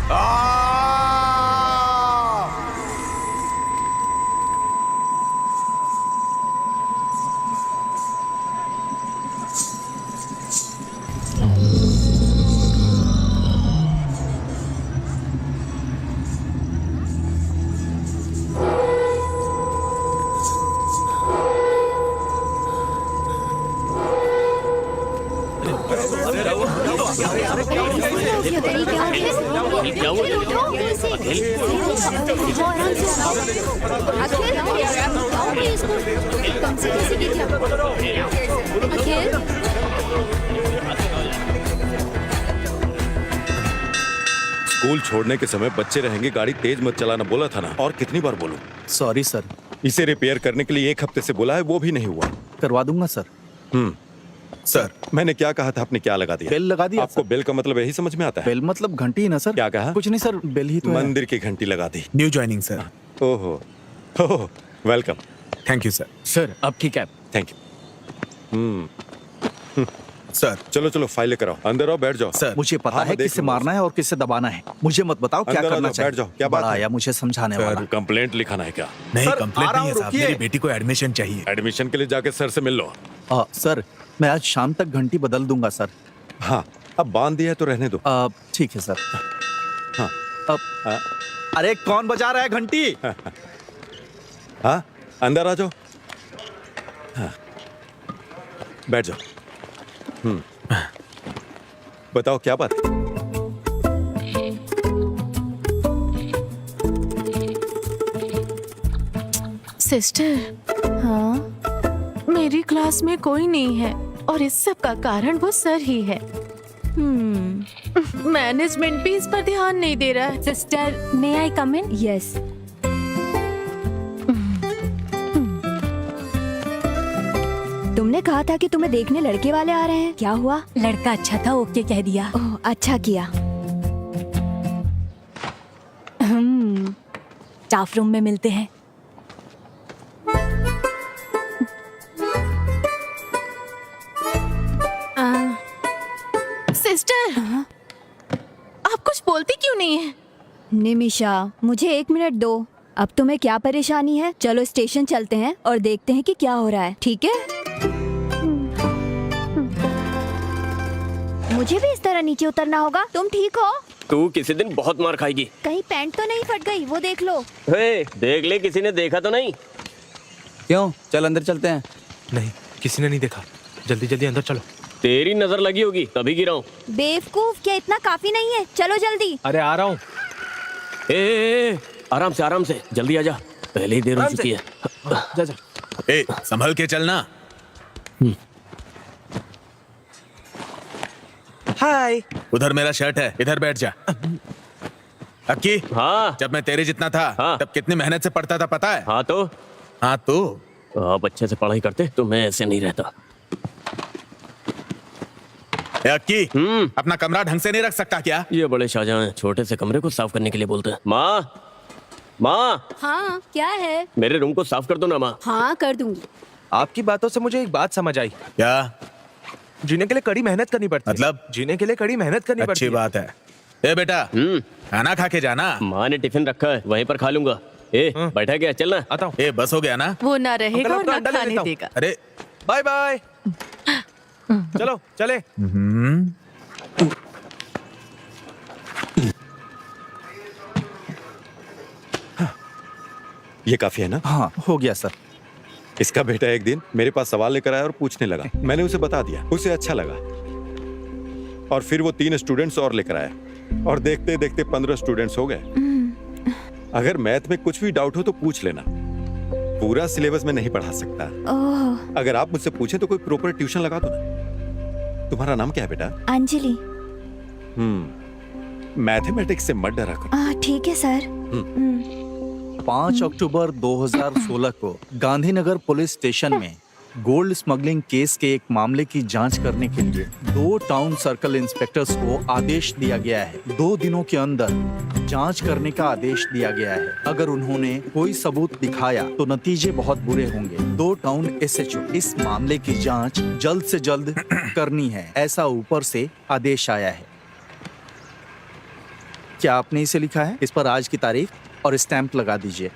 School छोड़ने के समय बच्चे रहेंगे, गाड़ी तेज मत चलाना बोला था ना, और कितनी बार बोलूं? Sorry sir. इसे रिपेयर करने के लिए 1 हफ्ते से बोला है, वो भी नहीं हुआ। करवा दूंगा सर। सर मैंने क्या कहा था, आपने क्या लगा दिया? बेल लगा दिया। आपको बेल का मतलब यही समझ में आता है? बेल मतलब घंटी ही ना सर। क्या कहा? कुछ नहीं सर, बेल ही तो है। मंदिर की घंटी लगा दी। New joining sir. ओहो, welcome. Thank you sir. Sir आपकी कैब। Thank you. सर चलो चलो फाइल लेकर आओ, अंदर आओ, बैठ जाओ। सर मुझे पता है किससे मारना है और किससे दबाना है। मुझे मत बताओ क्या अंदर आ करना जाओ, चाहिए। बैठ जाओ। क्या बात है? आया मुझे समझाने वाला। कंप्लेंट लिखाना है क्या? नहीं, सर, कंप्लेंट आ रहा नहीं है हूँ, साहब, रुकिए। मेरी बेटी को एडमिशन चाहिए। एडमिशन के लिए जाके सर से मिल लो। सर मैं आज शाम तक घंटी बदल दूंगा सर। हाँ, अब बांध दिया है तो रहने दो। ठीक है सर। हाँ। अब अरे कौन बजा रहा है घंटी? हाँ, अंदर आ जाओ। हाँ, बैठ जाओ। बताओ क्या बात है? सिस्टर, हाँ, मेरी क्लास में कोई नहीं है और इस सब का कारण वो सर ही है। मैनेजमेंट भी इस पर ध्यान नहीं दे रहा है। सिस्टर, मे आई कम इन? यस। तुमने कहा था कि तुम्हें देखने लड़के वाले आ रहे हैं, क्या हुआ? लड़का अच्छा था, ओके कह दिया। ओह, अच्छा किया। स्टाफ रूम में मिलते हैं। सिस्टर, आप कुछ बोलती क्यों नहीं है? निमिषा, मुझे 1 मिनट दो। अब तुम्हें क्या परेशानी है? चलो स्टेशन चलते हैं और देखते हैं कि क्या हो रहा है, ठीक है? मुझे भी इस तरह नीचे उतरना होगा। तुम ठीक हो? तू किसी दिन बहुत मार खाएगी। कहीं पैंट तो नहीं फट गई? वो देख लो। हे, देख ले, किसी ने देखा तो नहीं? क्यों? चल अंदर चलते हैं। नहीं, किसी ने नहीं देखा। जल्दी जल्दी अंदर चलो। तेरी नजर लगी होगी तभी गिरा हूँ। बेवकूफ, क्या इतना काफी नहीं है? चलो जल्दी। अरे आ रहा हूँ। आराम से जल्दी आजा, पहले ही देर हो चुकी है। जा जा। संभल के चलना। हाय। उधर मेरा शर्ट है, इधर बैठ जा। अक्की, हाँ, जब मैं तेरे जितना था हाँ। तब कितनी मेहनत से पढ़ता था पता है? हाँ तो हाँ तो आप अच्छे से पढ़ाई करते तो मैं ऐसे नहीं रहता। अक्की, अपना कमरा ढंग से नहीं रख सकता क्या? ये बड़े शाहजहां हैं, छोटे से कमरे को साफ करने के लिए बोलते हैं। माँ, हाँ, क्या है? मेरे रूम को साफ कर दो ना माँ। हाँ, कर दूंगी। आपकी बातों से मुझे एक बात समझ आई। क्या? जीने के लिए कड़ी मेहनत करनी पड़ती है। मतलब? जीने के लिए कड़ी मेहनत करनी पड़ती अच्छी है। बात है। ए बेटा, खाना खा के जाना। माँ ने टिफिन रखा है, वहीं पर खा लूंगा। बैठा गया, चलना। आता हूँ। ए बस हो गया ना? वो ना रहेगा और ना अंडा ले खाने लेता हूँ। देगा। अरे बाय बाय। चलो चले। ये काफी है ना? हाँ, हो गया सर। इसका बेटा एक दिन मेरे पास सवाल लेकर आया और पूछने लगा। मैंने उसे बता दिया, उसे अच्छा लगा। और फिर वो 3 स्टूडेंट्स और लेकर आया और देखते देखते 15 स्टूडेंट्स हो गए। अगर मैथ में कुछ भी डाउट हो तो पूछ लेना, पूरा सिलेबस में नहीं पढ़ा सकता। ओह, अगर आप मुझसे पूछे तो कोई प्रॉपर ट्यूशन लगा दो ना। तुम्हारा नाम क्या है बेटा? अंजलि। मैथमेटिक्स से मत डरा करो। ठीक है सर। 5 अक्टूबर 2016 को गांधीनगर पुलिस स्टेशन में गोल्ड स्मगलिंग केस के एक मामले की जांच करने के लिए 2 टाउन सर्कल इंस्पेक्टर्स को आदेश दिया गया है। 2 दिनों के अंदर जांच करने का आदेश दिया गया है। अगर उन्होंने कोई सबूत दिखाया तो नतीजे बहुत बुरे होंगे। 2 टाउन एसएचओ इस मामले की जांच जल्द से जल्द करनी है, ऐसा ऊपर से आदेश आया है। क्या आपने इसे लिखा है? इस पर आज की तारीख और स्टैंप लगा दीजिए।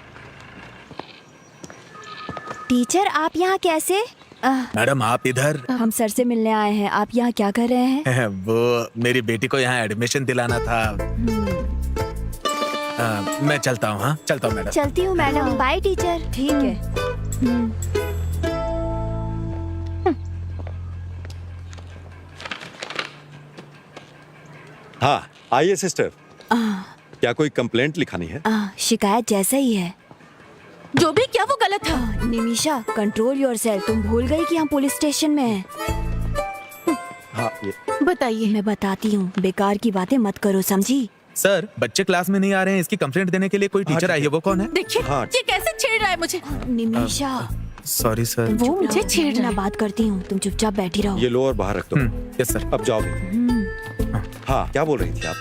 टीचर आप यहाँ कैसे? मैडम आप इधर। हम सर से मिलने आए हैं। आप यहाँ क्या कर रहे हैं? वो मेरी बेटी को यहाँ एडमिशन दिलाना था। मैं चलता हूँ। हाँ चलता हूँ मैडम। चलती हूँ मैडम। Bye teacher. ठीक है। हाँ आइए सिस्टर, क्या कोई कंप्लेंट लिखानी है? शिकायत जैसा ही है। जो भी क्या वो गलत था। Nimisha control yourself. तुम भूल गई कि हम पुलिस स्टेशन में हैं। हाँ ये बताइए। मैं बताती हूँ, बेकार की बातें मत करो, समझी? सर बच्चे क्लास में नहीं आ रहे हैं, इसकी कंप्लेंट देने के लिए कोई टीचर आई है। वो कौन है? देखिए हाँ। ये कैसे छेड़ रहा है मुझे। Nimisha sorry sir. वो मुझे छेड़ रहा मैं है। बात करती हूँ, तुम चुपचाप बैठी रहो। ये लो और बाहर रख दो। Yes sir. अब जाओ। हाँ क्या बोल रही थी आप?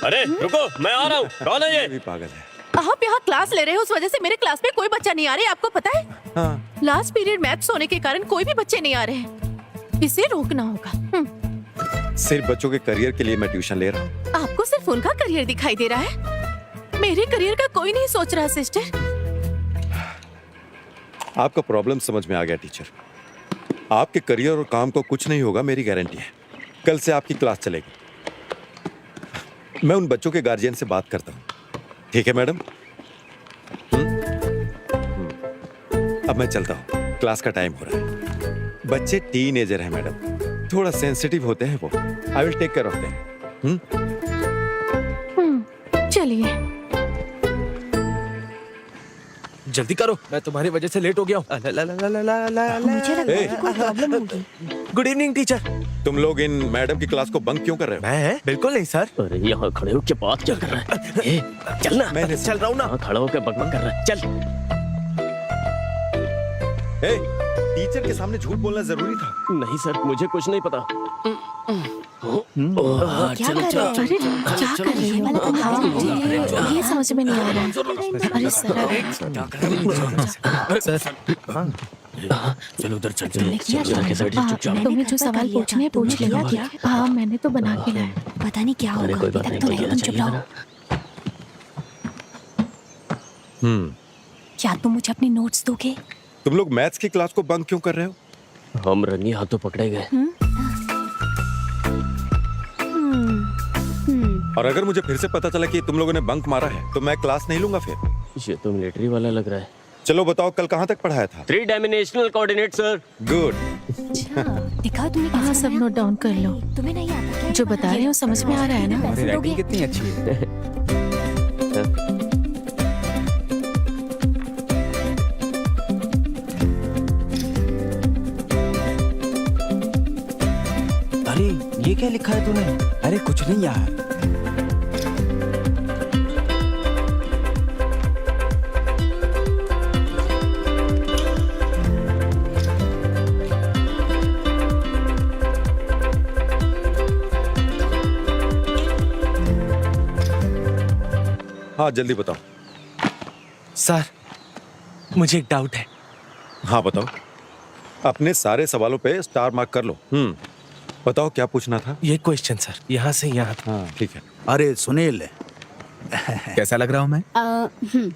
अरे रुको, मैं आ रहा हूँ। कौन है ये ये? भी पागल है। आप यहाँ क्लास ले रहे हो, उस वजह से मेरे क्लास में कोई बच्चा नहीं आ रहा है, आपको पता है? हाँ लास्ट पीरियड मैथ्स होने के कारण कोई भी बच्चे नहीं आ रहे हैं। इसे रोकना होगा। सिर्फ बच्चों के करियर के लिए मैं ट्यूशन ले रहा हूँ। आपको सिर्फ उनका करियर दिखाई दे रहा है, मेरे करियर का कोई नहीं सोच रहा सिस्टर। आपका प्रॉब्लम समझ में आ गया टीचर। आपके करियर और काम को कुछ नहीं होगा, मेरी गारंटी है। कल से आपकी क्लास चलेगी। मैं उन बच्चों के गार्जियन से बात करता हूँ। ठीक है मैडम? अब मैं चलता हूँ, क्लास का टाइम हो रहा है। बच्चे टीनेजर हैं मैडम, थोड़ा सेंसिटिव होते हैं वो। I will take care of them. चलिए। जल्दी करो, मैं तुम्हारी वजह से लेट हो गया हूँ। मुझे लगता है कि कोई प्रॉब्लम होगी। Good evening teacher. तुम लोग इन मैडम की क्लास को बंक क्यों कर रहे हो? मैं बिल्कुल नहीं सर। अरे यहाँ खड़े होकर बात क्या कर रहा है? ए, चल ना। मैंने चल रहा हूँ ना। यहाँ खड़ा होकर बकबक कर रहा है। चल। ए, टीचर के सामने झूठ बोलना जरूरी था। नहीं सर, मुझे कुछ नहीं पता। क्या कर रहे हो? अरे क्या कर रही हो? हाँ, ये समझ में नहीं आ रहा है। अरे सर चल उधर चल चल। तुम्हें जो सवाल पूछने पूछ लिया क्या? हाँ मैंने तो बना के लाया। पता नहीं क्या अरे होगा। कोई बात नहीं, तो कोई नहीं, कहना तुम चुप चाहिए रहो। ना। क्या तुम मुझे अपने नोट्स दोगे? तुम लोग मैथ्स की क्लास को बंक क्यों कर रहे हो? हम रंगी हाथों पकड़े गए। और अगर मुझे फिर से पता चला कि तुम लोगों ने बंक मारा है तो मैं क्लास नहीं लूंगा फिर। ये तो मिलिट्री वाला लग रहा है। चलो बताओ कल कहाँ तक पढ़ाया था? 3 डायमेंशनल कोऑर्डिनेट सर। गुड। दिखाओ तुमने हाँ कैसे सब बनाया? नोट डाउन कर लो। तुम्हें नहीं आता क्या? जो बता रहे हो समझ में आ रहा है ना? पैसे दोगे? कितनी अच्छी है। अरे ये क्या लिखा है तूने? अरे कुछ नहीं यार। हाँ जल्दी बताओ। सर मुझे एक डाउट है। हाँ बताओ। अपने सारे सवालों पे स्टार मार्क कर लो। बताओ क्या पूछना था? ये क्वेश्चन सर, यहाँ से यहाँ तक। हाँ ठीक है। अरे सुनील, कैसा लग रहा हूँ मैं?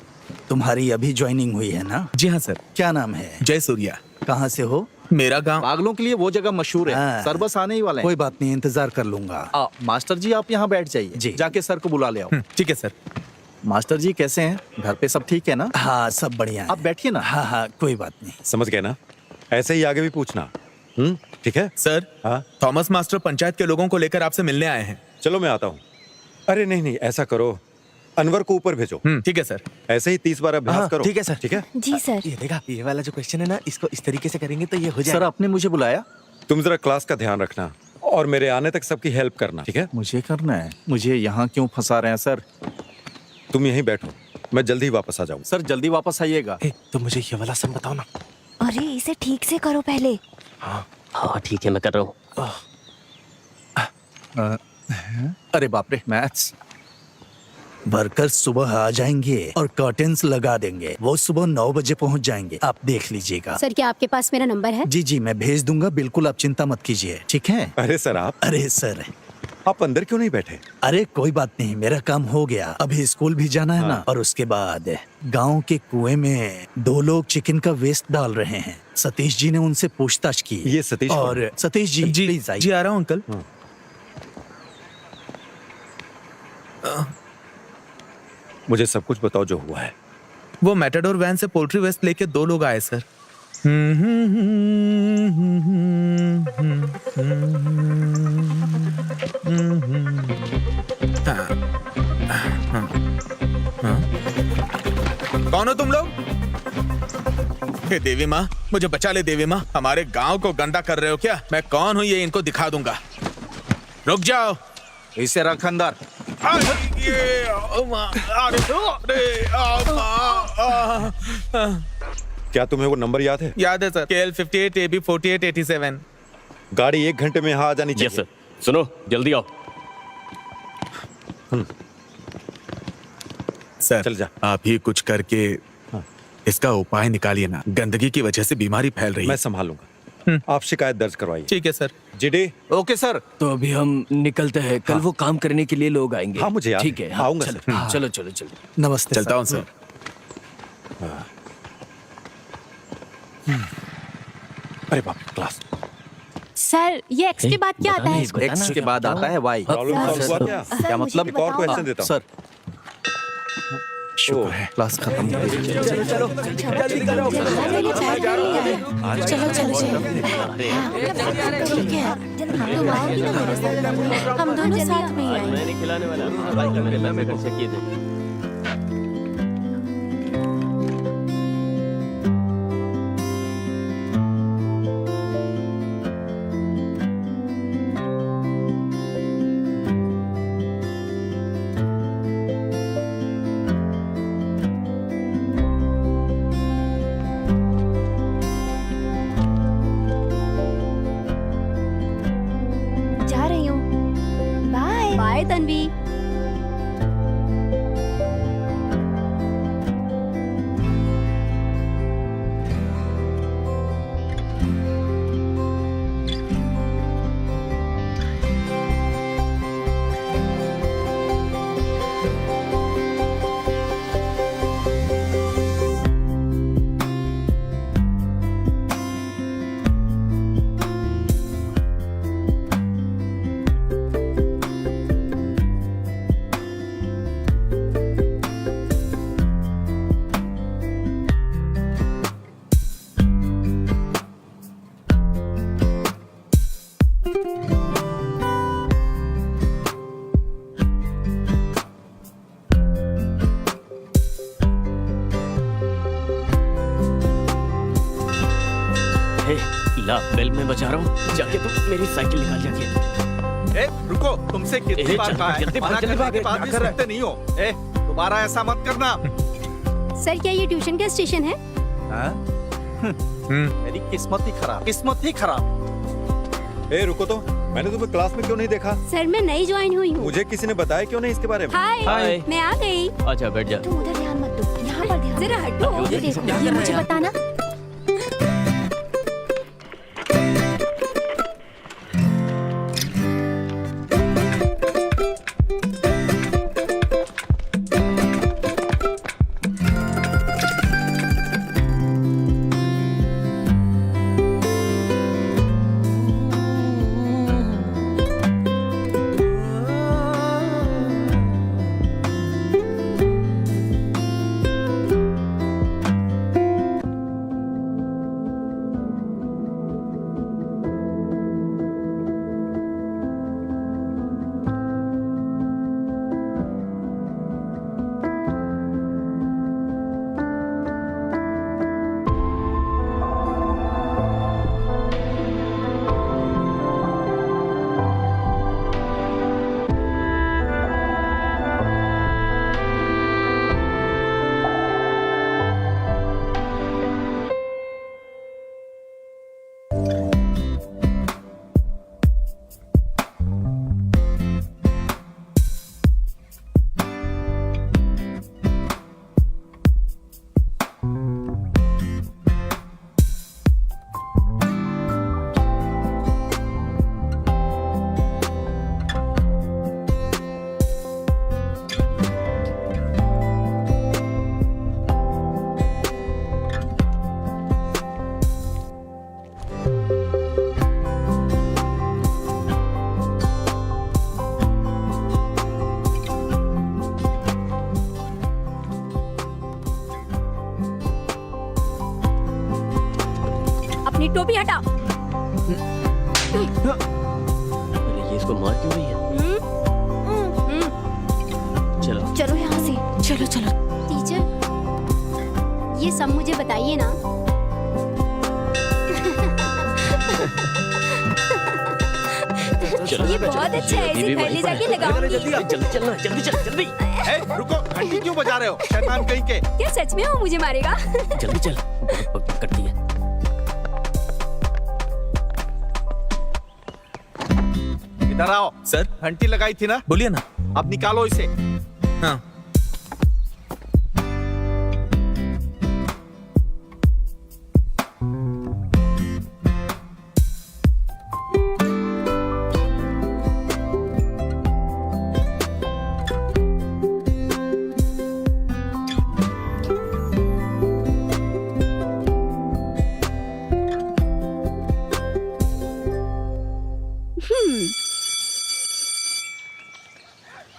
तुम्हारी अभी ज्वाइनिंग हुई है ना? जी हाँ सर। क्या नाम है? जय सूर्या। कहाँ से हो? मेरा गांव। पागलों के लिए वो जगह मशहूर है। हाँ। सर बस आने ही वाले हैं। कोई बात नहीं, इंतजार कर लूंगा। मास्टर जी आप यहाँ बैठ जाइए। जी। जाके सर को बुला ले आओ। ठीक है सर। मास्टर जी कैसे हैं? घर पे सब ठीक है ना? हाँ सब बढ़िया है। आप बैठिए ना। हाँ हाँ कोई बात नहीं। समझ गए ना? ऐसे ही आगे भी पूछना। ठीक है। सर हाँ थॉमस मास्टर पंचायत के लोगों को लेकर आपसे मिलने आए हैं। चलो मैं आता हूँ। अरे नहीं नहीं ऐसा करो, अनवर को ऊपर भेजो। ठीक है सर। ऐसे ही 30 बार अभ्यास हाँ, करो। ठीक है सर। ठीक है। जी सर। ये देखा, ये वाला जो क्वेश्चन है ना, इसको इस तरीके से करेंगे तो ये हो सर जाएगा। आपने मुझे बुलाया? तुम जरा क्लास का ध्यान रखना और मेरे आने तक सबकी हेल्प करना। ठीक है। मुझे करना है? मुझे यहाँ क्यों फंसा रहे हैं सर? तुम यहीं बैठो, मैं जल्दी ही वापस आ जाऊँ। सर जल्दी वापस आइएगा। तो मुझे ये वाला सम बताओ ना। अरे इसे ठीक से करो पहले। हाँ ठीक है, मैं कर रहा हूँ। अरे बाप रे, मैथ्स। वर्कर्स सुबह आ जाएंगे और कर्टेन्स लगा देंगे। वो सुबह 9 बजे पहुंच जाएंगे, आप देख लीजिएगा। सर क्या आपके पास मेरा नंबर है? जी जी मैं भेज दूंगा, बिल्कुल आप चिंता मत कीजिए। ठीक है। अरे सर आप। अरे सर आप अंदर क्यों नहीं बैठे? अरे कोई बात नहीं, मेरा काम हो गया। अभी स्कूल भी जाना है ना, और उसके बाद गांव के कुएं में 2 लोग चिकन का वेस्ट डाल रहे हैं। सतीश जी ने उनसे पूछताछ की। ये सतीश कौन और सतीश जी प्लीज आइए। जी आ रहा हूँ अंकल। मुझे सब कुछ बताओ जो हुआ है। वो मैटाडोर वैन से पोल्ट्री वेस्ट लेके 2 लोग आए सर। कौन हो तुम लोग? हे देवी माँ, मुझे बचा ले देवी माँ। हमारे गांव को गंदा कर रहे हो क्या? मैं कौन हूँ ये इनको दिखा दूंगा। रुक जाओ। इसे रख अंदर। क्या तुम्हें वो नंबर याद है? याद है सर, KL 58 AB 48 87। गाड़ी 1 घंटे में यहाँ आ जानी चाहिए। Yes sir. सुनो, जल्दी आओ। सर चल जा। आप ही कुछ करके इसका उपाय निकालिए ना। गंदगी की वजह से बीमारी फैल रही मैं है। संभालूंगा। आप शिकायत दर्ज करवाइए। ठीक है सर। जीडी। Okay sir. तो अभी हम निकलते हैं, कल वो काम करने के लिए लोग आएंगे। हाँ, मुझे याद ठीक है। है, हाँ, आऊंगा चलो, सर। चलो चलो चलो। नमस्ते चलता हूँ सर। अरे बाप रे, क्लास। सर ये एक्स के बाद क्या आता है? एक्स के बाद आता है वाई। प्रॉब्लम सॉल्व हुआ क्या? क्या मतलब? एक और क्वेश्चन देता हूँ। सर शुक्र है क्लास खत्म हो गई। चलो चलो चलो ठीक है, तुम आओगी ना मेरे साथ? हम दोनों साथ में ही आएंगे। मैं नहीं खिलाने वाला। भाई का मेरे पैसे खर्च किए थे। जा रही हूँ। Bye bye Tanvi. हे, ला बेल में बचा रहा हूँ। जाके तुम मेरी साइकिल निकाल जाके। ए रुको, तुमसे कितनी बार कहा है? जल्दी भाग, मना जल्दी करने भाग। के बाद भी सुनते नहीं हो। ए दोबारा ऐसा मत करना। सर क्या ये ट्यूशन का स्टेशन है? हाँ? मेरी किस्मत ही खराब, किस्मत ही खराब। ए रुको तो, मैंने तुम्हें क्लास में क्यों नहीं देखा? सर मैं नई ज्वाइन हुई हूँ। मुझे किसी ने बताया क्यों नहीं इसके बारे में? हाय हाय। मैं आ गई। अच्छा बैठ जा। तुम उधर ध्यान मत दो, यहाँ पर ध्यान। जरा हटो। ये देखो, ये मुझे बताना। मेरी टोपी हटाओ। अरे ये इसको मार क्यों रही है? चलो चलो यहाँ से। चलो चलो। टीचर, ये सब मुझे बताइए ना। चलो ये बहुत अच्छा है, इसे घर ले जाके लगाऊंगी। जल्दी चलना, जल्दी चल जल्दी। रुको, घंटी क्यों बजा रहे हो? शैतान कहीं के। क्या सच में वो मुझे मारेगा? जल्दी चल, बहुत पक करती है। इधर आओ। सर, घंटी लगाई थी ना? बोलिए ना। अब निकालो इसे। हाँ।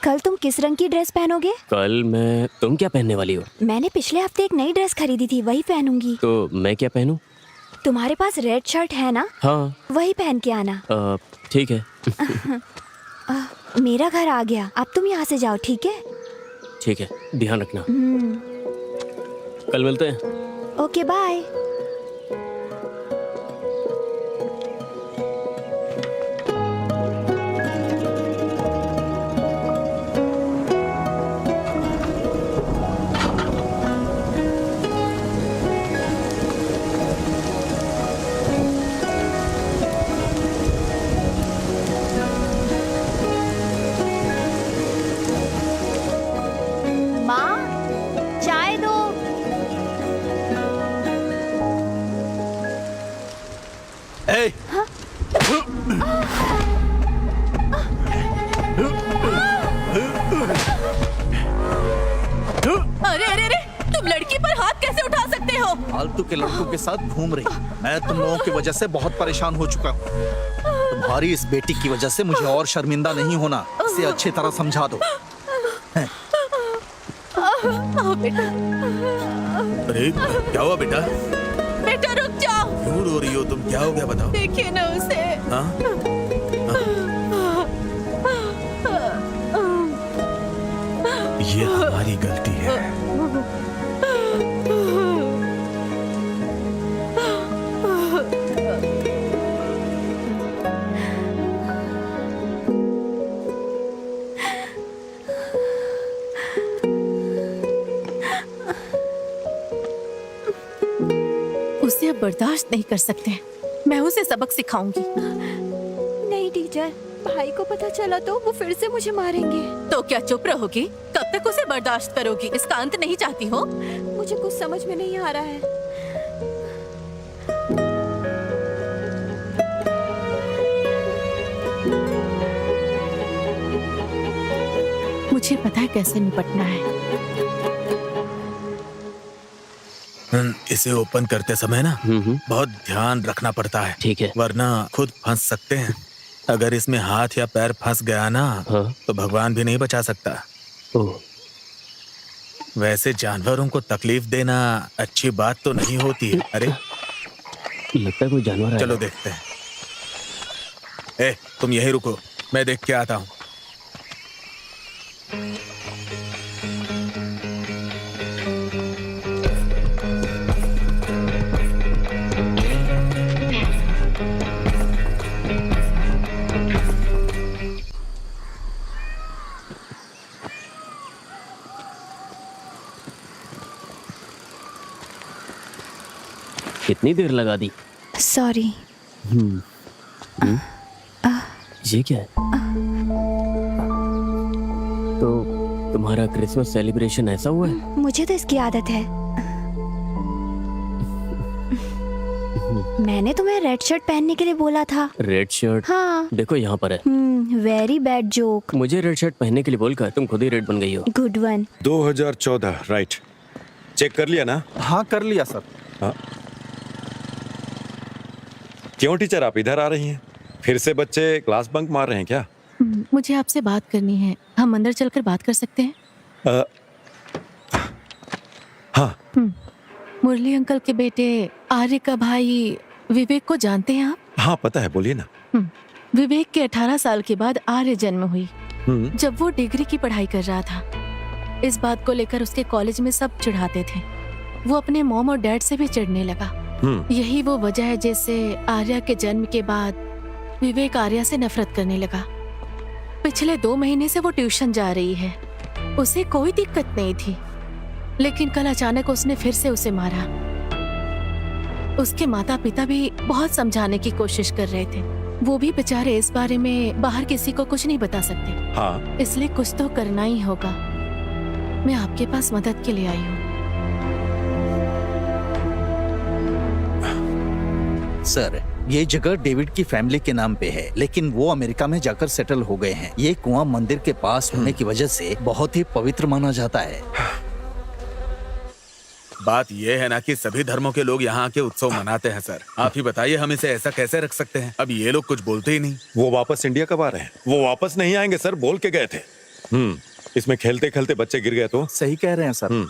कल तुम किस रंग की ड्रेस पहनोगे? कल तुम क्या पहनने वाली हो? मैंने पिछले हफ्ते एक नई ड्रेस खरीदी थी, वही पहनूंगी। तो मैं क्या पहनूं? तुम्हारे पास रेड शर्ट है ना? हाँ। वही पहन के आना। ठीक है। मेरा घर आ गया, अब तुम यहाँ से जाओ, ठीक है? ठीक है, ध्यान रखना। कल मिलते हैं। Okay bye. माँ, चाय दो। ए, अरे अरे अरे, तुम लड़की पर हाथ कैसे उठा सकते हो? फालतू के लड़कों के साथ घूम रही। मैं तुम लोगों की वजह से बहुत परेशान हो चुका हूँ। तुम्हारी इस बेटी की वजह से मुझे और शर्मिंदा नहीं होना। इसे अच्छी तरह समझा दो। आओ बेटा। अरे क्या हुआ बेटा? बेटा रुक जाओ। क्यों रो रही हो तुम? क्या हो गया बताओ? देखिए ना उसे। हाँ? ये हमारी गलती है। उसे अब बर्दाश्त नहीं कर सकते। मैं उसे सबक सिखाऊंगी। नहीं टीचर, भाई को पता चला तो वो फिर से मुझे मारेंगे। तो क्या चुप रहोगी? कब तक उसे बर्दाश्त करोगी? इसका अंत नहीं चाहती हो? मुझे कुछ समझ में नहीं आ रहा है। मुझे पता है कैसे निपटना है। इसे ओपन करते समय ना बहुत ध्यान रखना पड़ता है। ठीक है। वरना खुद फंस सकते हैं। अगर इसमें हाथ या पैर फंस गया ना, हाँ। तो भगवान भी नहीं बचा सकता। ओह। वैसे जानवरों को तकलीफ देना अच्छी बात तो नहीं होती है। अरे लगता है कोई जानवर है। चलो देखते हैं। ए, तुम यहीं रुको, मैं देख के आता हूँ। कितनी देर लगा दी? सॉरी। ये क्या है? तो तुम्हारा क्रिसमस सेलिब्रेशन ऐसा हुआ है? मुझे तो इसकी आदत है। मैंने तुम्हें रेड शर्ट पहनने के लिए बोला था। Red shirt? हाँ। देखो यहाँ पर है। Very bad joke. मुझे रेड शर्ट पहनने के लिए बोलकर तुम खुद ही रेड बन गई हो। Good one. 2014 राइट। चेक कर लिया ना? हाँ कर लिया सर। हाँ। क्यों टीचर आप इधर आ रही हैं? फिर से बच्चे क्लास बंक मार रहे हैं क्या? मुझे आपसे बात करनी है। हम अंदर चलकर बात कर सकते हैं? हाँ। मुरली अंकल के बेटे आर्य का भाई विवेक को जानते हैं आप? हाँ पता है, बोलिए ना। विवेक के 18 साल के बाद आर्य जन्म हुई, हम्म, जब वो डिग्री की पढ़ाई कर रहा था। इस बात को लेकर उसके कॉलेज में सब चिढ़ाते थे। वो अपने मॉम और डैड से भी चिढ़ने लगा। यही वो वजह है जिससे आर्या के जन्म के बाद विवेक आर्या से नफरत करने लगा। पिछले 2 महीने से वो ट्यूशन जा रही है, उसे कोई दिक्कत नहीं थी, लेकिन कल अचानक उसने फिर से उसे मारा। उसके माता पिता भी बहुत समझाने की कोशिश कर रहे थे, वो भी बेचारे इस बारे में बाहर किसी को कुछ नहीं बता सकते। हाँ इसलिए कुछ तो करना ही होगा। मैं आपके पास मदद के लिए आई हूँ। सर, ये जगह डेविड की फैमिली के नाम पे है, लेकिन वो अमेरिका में जाकर सेटल हो गए हैं। ये कुआं मंदिर के पास होने की वजह से बहुत ही पवित्र माना जाता है। बात यह है ना कि सभी धर्मों के लोग यहाँ के उत्सव मनाते हैं सर। आप ही बताइए हम इसे ऐसा कैसे रख सकते हैं? अब ये लोग कुछ बोलते ही नहीं। वो वापस इंडिया कब आ रहे हैं? वो वापस नहीं आएंगे सर, बोल के गए थे। इसमें खेलते खेलते बच्चे गिर गए तो? सही कह रहे हैं सर।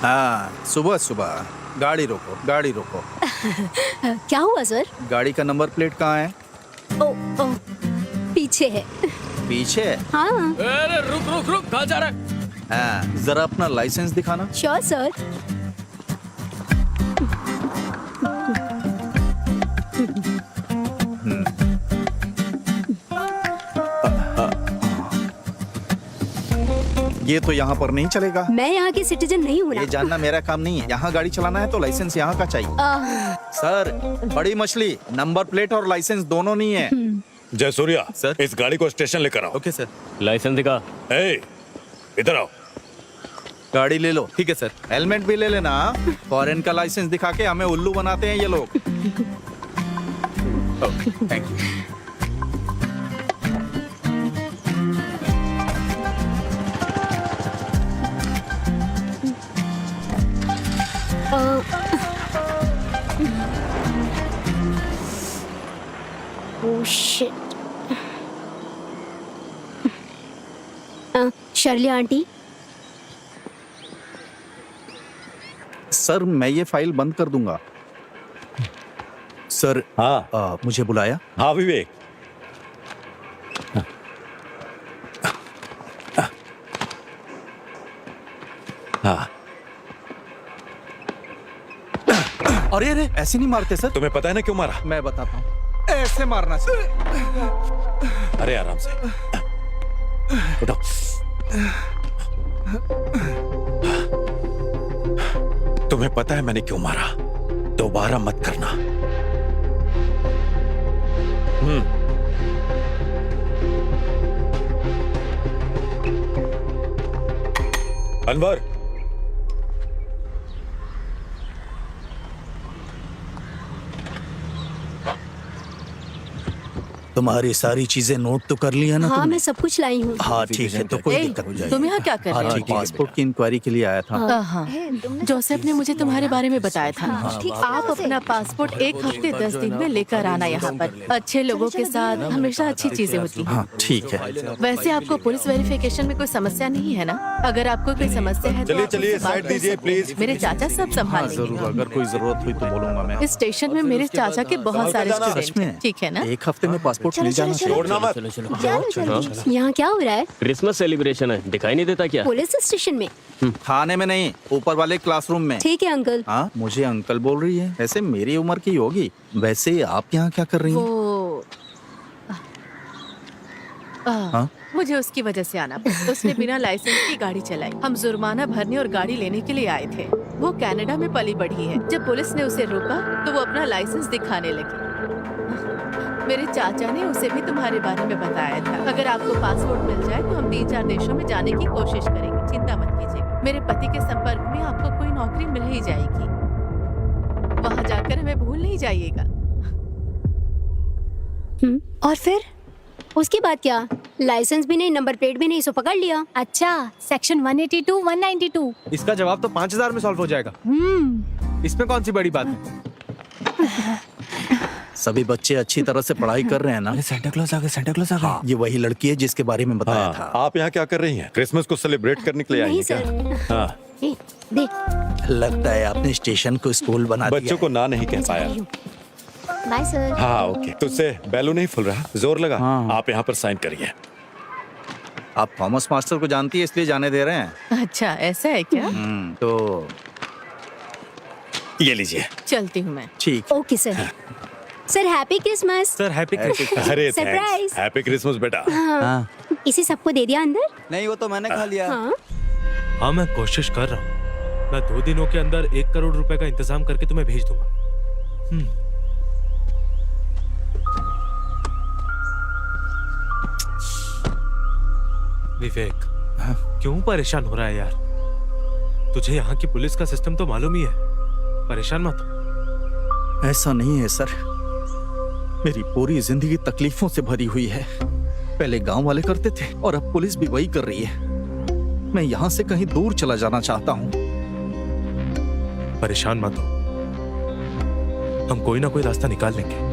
हाँ, सुबह सुबह गाड़ी रोको, गाड़ी रोको। क्या हुआ सर? गाड़ी का नंबर प्लेट कहाँ है? ओ, पीछे है। पीछे है? हाँ। अरे रुक रुक रुक, कहाँ जा रहा है? हाँ, जरा अपना लाइसेंस दिखाना। Sure sir. ये तो यहाँ पर नहीं चलेगा। मैं यहाँ की सिटीजन नहीं हूँ ना। ये जानना मेरा काम नहीं है। यहाँ गाड़ी चलाना है तो लाइसेंस यहाँ का चाहिए। सर, बड़ी मछली, नंबर प्लेट और लाइसेंस दोनों नहीं है। जय सूर्या सर। इस गाड़ी को स्टेशन लेकर आओ। Okay sir. लाइसेंस दिखा। ए, इधर आओ। गाड़ी ले लो। ठीक है सर। हेलमेट भी ले लेना। फॉरेन का लाइसेंस दिखा के हमें उल्लू बनाते हैं ये लोग। Thank you. Oh shit. Shirley aunty, sir मैं ये फाइल बंद कर दूंगा। सर, हाँ मुझे बुलाया? हाँ विवेक। हाँ, अरे अरे, ऐसे नहीं मारते सर। तुम्हें पता है ना क्यों मारा? मैं बताता हूँ। ऐसे मारना सर। अरे आराम से उठो। तुम्हें पता है मैंने क्यों मारा? दोबारा मत करना। अनवर, तुम्हारी सारी चीजें नोट तो कर लिया ना हाँ तुमने? मैं सब कुछ लाई हूँ। हाँ ठीक है, तो कोई दिक्कत हो जाएगी। तुम यहाँ क्या कर रहे हो? पासपोर्ट की इंक्वायरी के लिए आया था। हाँ, जोसेफ ने मुझे तुम्हारे बारे में बताया था। ठीक है, आप अपना पासपोर्ट 1 हफ्ते 10 दिन में लेकर आना यहाँ पर। अच्छे लोगों के साथ हमेशा अच्छी चीजें होती हैं। हाँ ठीक है। वैसे आपको पुलिस वेरिफिकेशन में कोई समस्या नहीं है ना? अगर आपको कोई समस्या है तो चलिए आप चलिए मुझसे बात साइड कर दीजिए सकते हैं। प्लीज। मेरे चाचा सब संभाल लेंगे। जरूर, अगर कोई जरूरत हुई तो बोलूंगा मैं। इस स्टेशन में मेरे चाचा के बहुत सारे जाना। स्टूडेंट हैं, ठीक है ना? एक हफ्ते में पासपोर्ट मिल जाना चाहिए। छोड़ना मत। चलो चलो। चलो यहाँ क्या हो रहा है? क्रिसमस सेलिब्रेशन है, दिखाई नहीं देता क्या? पुलिस स्टेशन में? थाने में नहीं, ऊपर वाले क्लासरूम में। ठीक है अंकल। हाँ, मुझे अंकल बोल रही है। ऐसे मेरी उम्र की होगी। वैसे आप यहाँ क्या कर रही हैं? वो हाँ? मुझे उसकी वजह से आना पड़ा। उसने बिना लाइसेंस की गाड़ी चलाई। हम जुर्माना भरने और गाड़ी लेने के लिए आए थे। वो कनाडा में पली बढ़ी है। जब पुलिस ने उसे रोका तो वो अपना लाइसेंस दिखाने लगी। मेरे चाचा ने उसे भी तुम्हारे बारे में बताया था। अगर आपको पासपोर्ट मिल जाए तो हम 3-4 देशों में जाने की कोशिश करेंगे, चिंता मत कीजिएगा। मेरे पति के संपर्क में आपको कोई नौकरी मिल ही जाएगी। वहाँ जाकर हमें भूल नहीं जाइएगा। और फिर उसके बाद क्या? लाइसेंस भी नहीं, नंबर प्लेट भी नहीं, सो पकड़ लिया। अच्छा, सेक्शन 182, 192। इसका जवाब तो 5000 में सॉल्व हो जाएगा। इसमें कौन सी बड़ी बात है? सभी बच्चे अच्छी तरह से पढ़ाई कर रहे हैं ना? अरे सेंटा क्लॉज आ गए, सेंटा क्लॉज आ गए। हाँ, ये वही लड़की है जिसके बारे में बताया हाँ, था। आप यहाँ क्या कर रही हैं? क्रिसमस को सेलिब्रेट करने के लिए आई हैं क्या? हाँ, ए, देख लगता है आपने स्टेशन को स्कूल बना दिया बच्चों को ना नहीं कह पाया। Bye sir. हाँ ओके, तुझसे बैलून नहीं फुल रहा, जोर लगा। आप यहाँ पर साइन करिए। आप थॉमस मास्टर को जानती है इसलिए जाने दे रहे हैं। अच्छा ऐसा है क्या? तो ये लीजिए। चलती हूँ मैं। ठीक। Okay sir. Sir happy Christmas. Sir happy Christmas. अरे Surprise! हैप्पी क्रिसमस बेटा। हाँ। इसे सबको दे दिया अंदर? नहीं, वो तो मैंने खा लिया। हाँ। हाँ मैं कोशिश कर रहा हूँ। मैं 2 दिनों के अंदर 1 करोड़ रुपए का इंतजाम करके तुम्हें भेज दूंगा। विवेक, क्यों परेशान हो रहा है यार? तुझे यहाँ की पुलिस का सिस्टम तो मालूम ही है। परेशान मत हो। ऐसा नहीं है सर, मेरी पूरी जिंदगी तकलीफों से भरी हुई है। पहले गांव वाले करते थे और अब पुलिस भी वही कर रही है। मैं यहाँ से कहीं दूर चला जाना चाहता हूँ। परेशान मत हो, हम कोई ना कोई रास्ता निकाल लेंगे।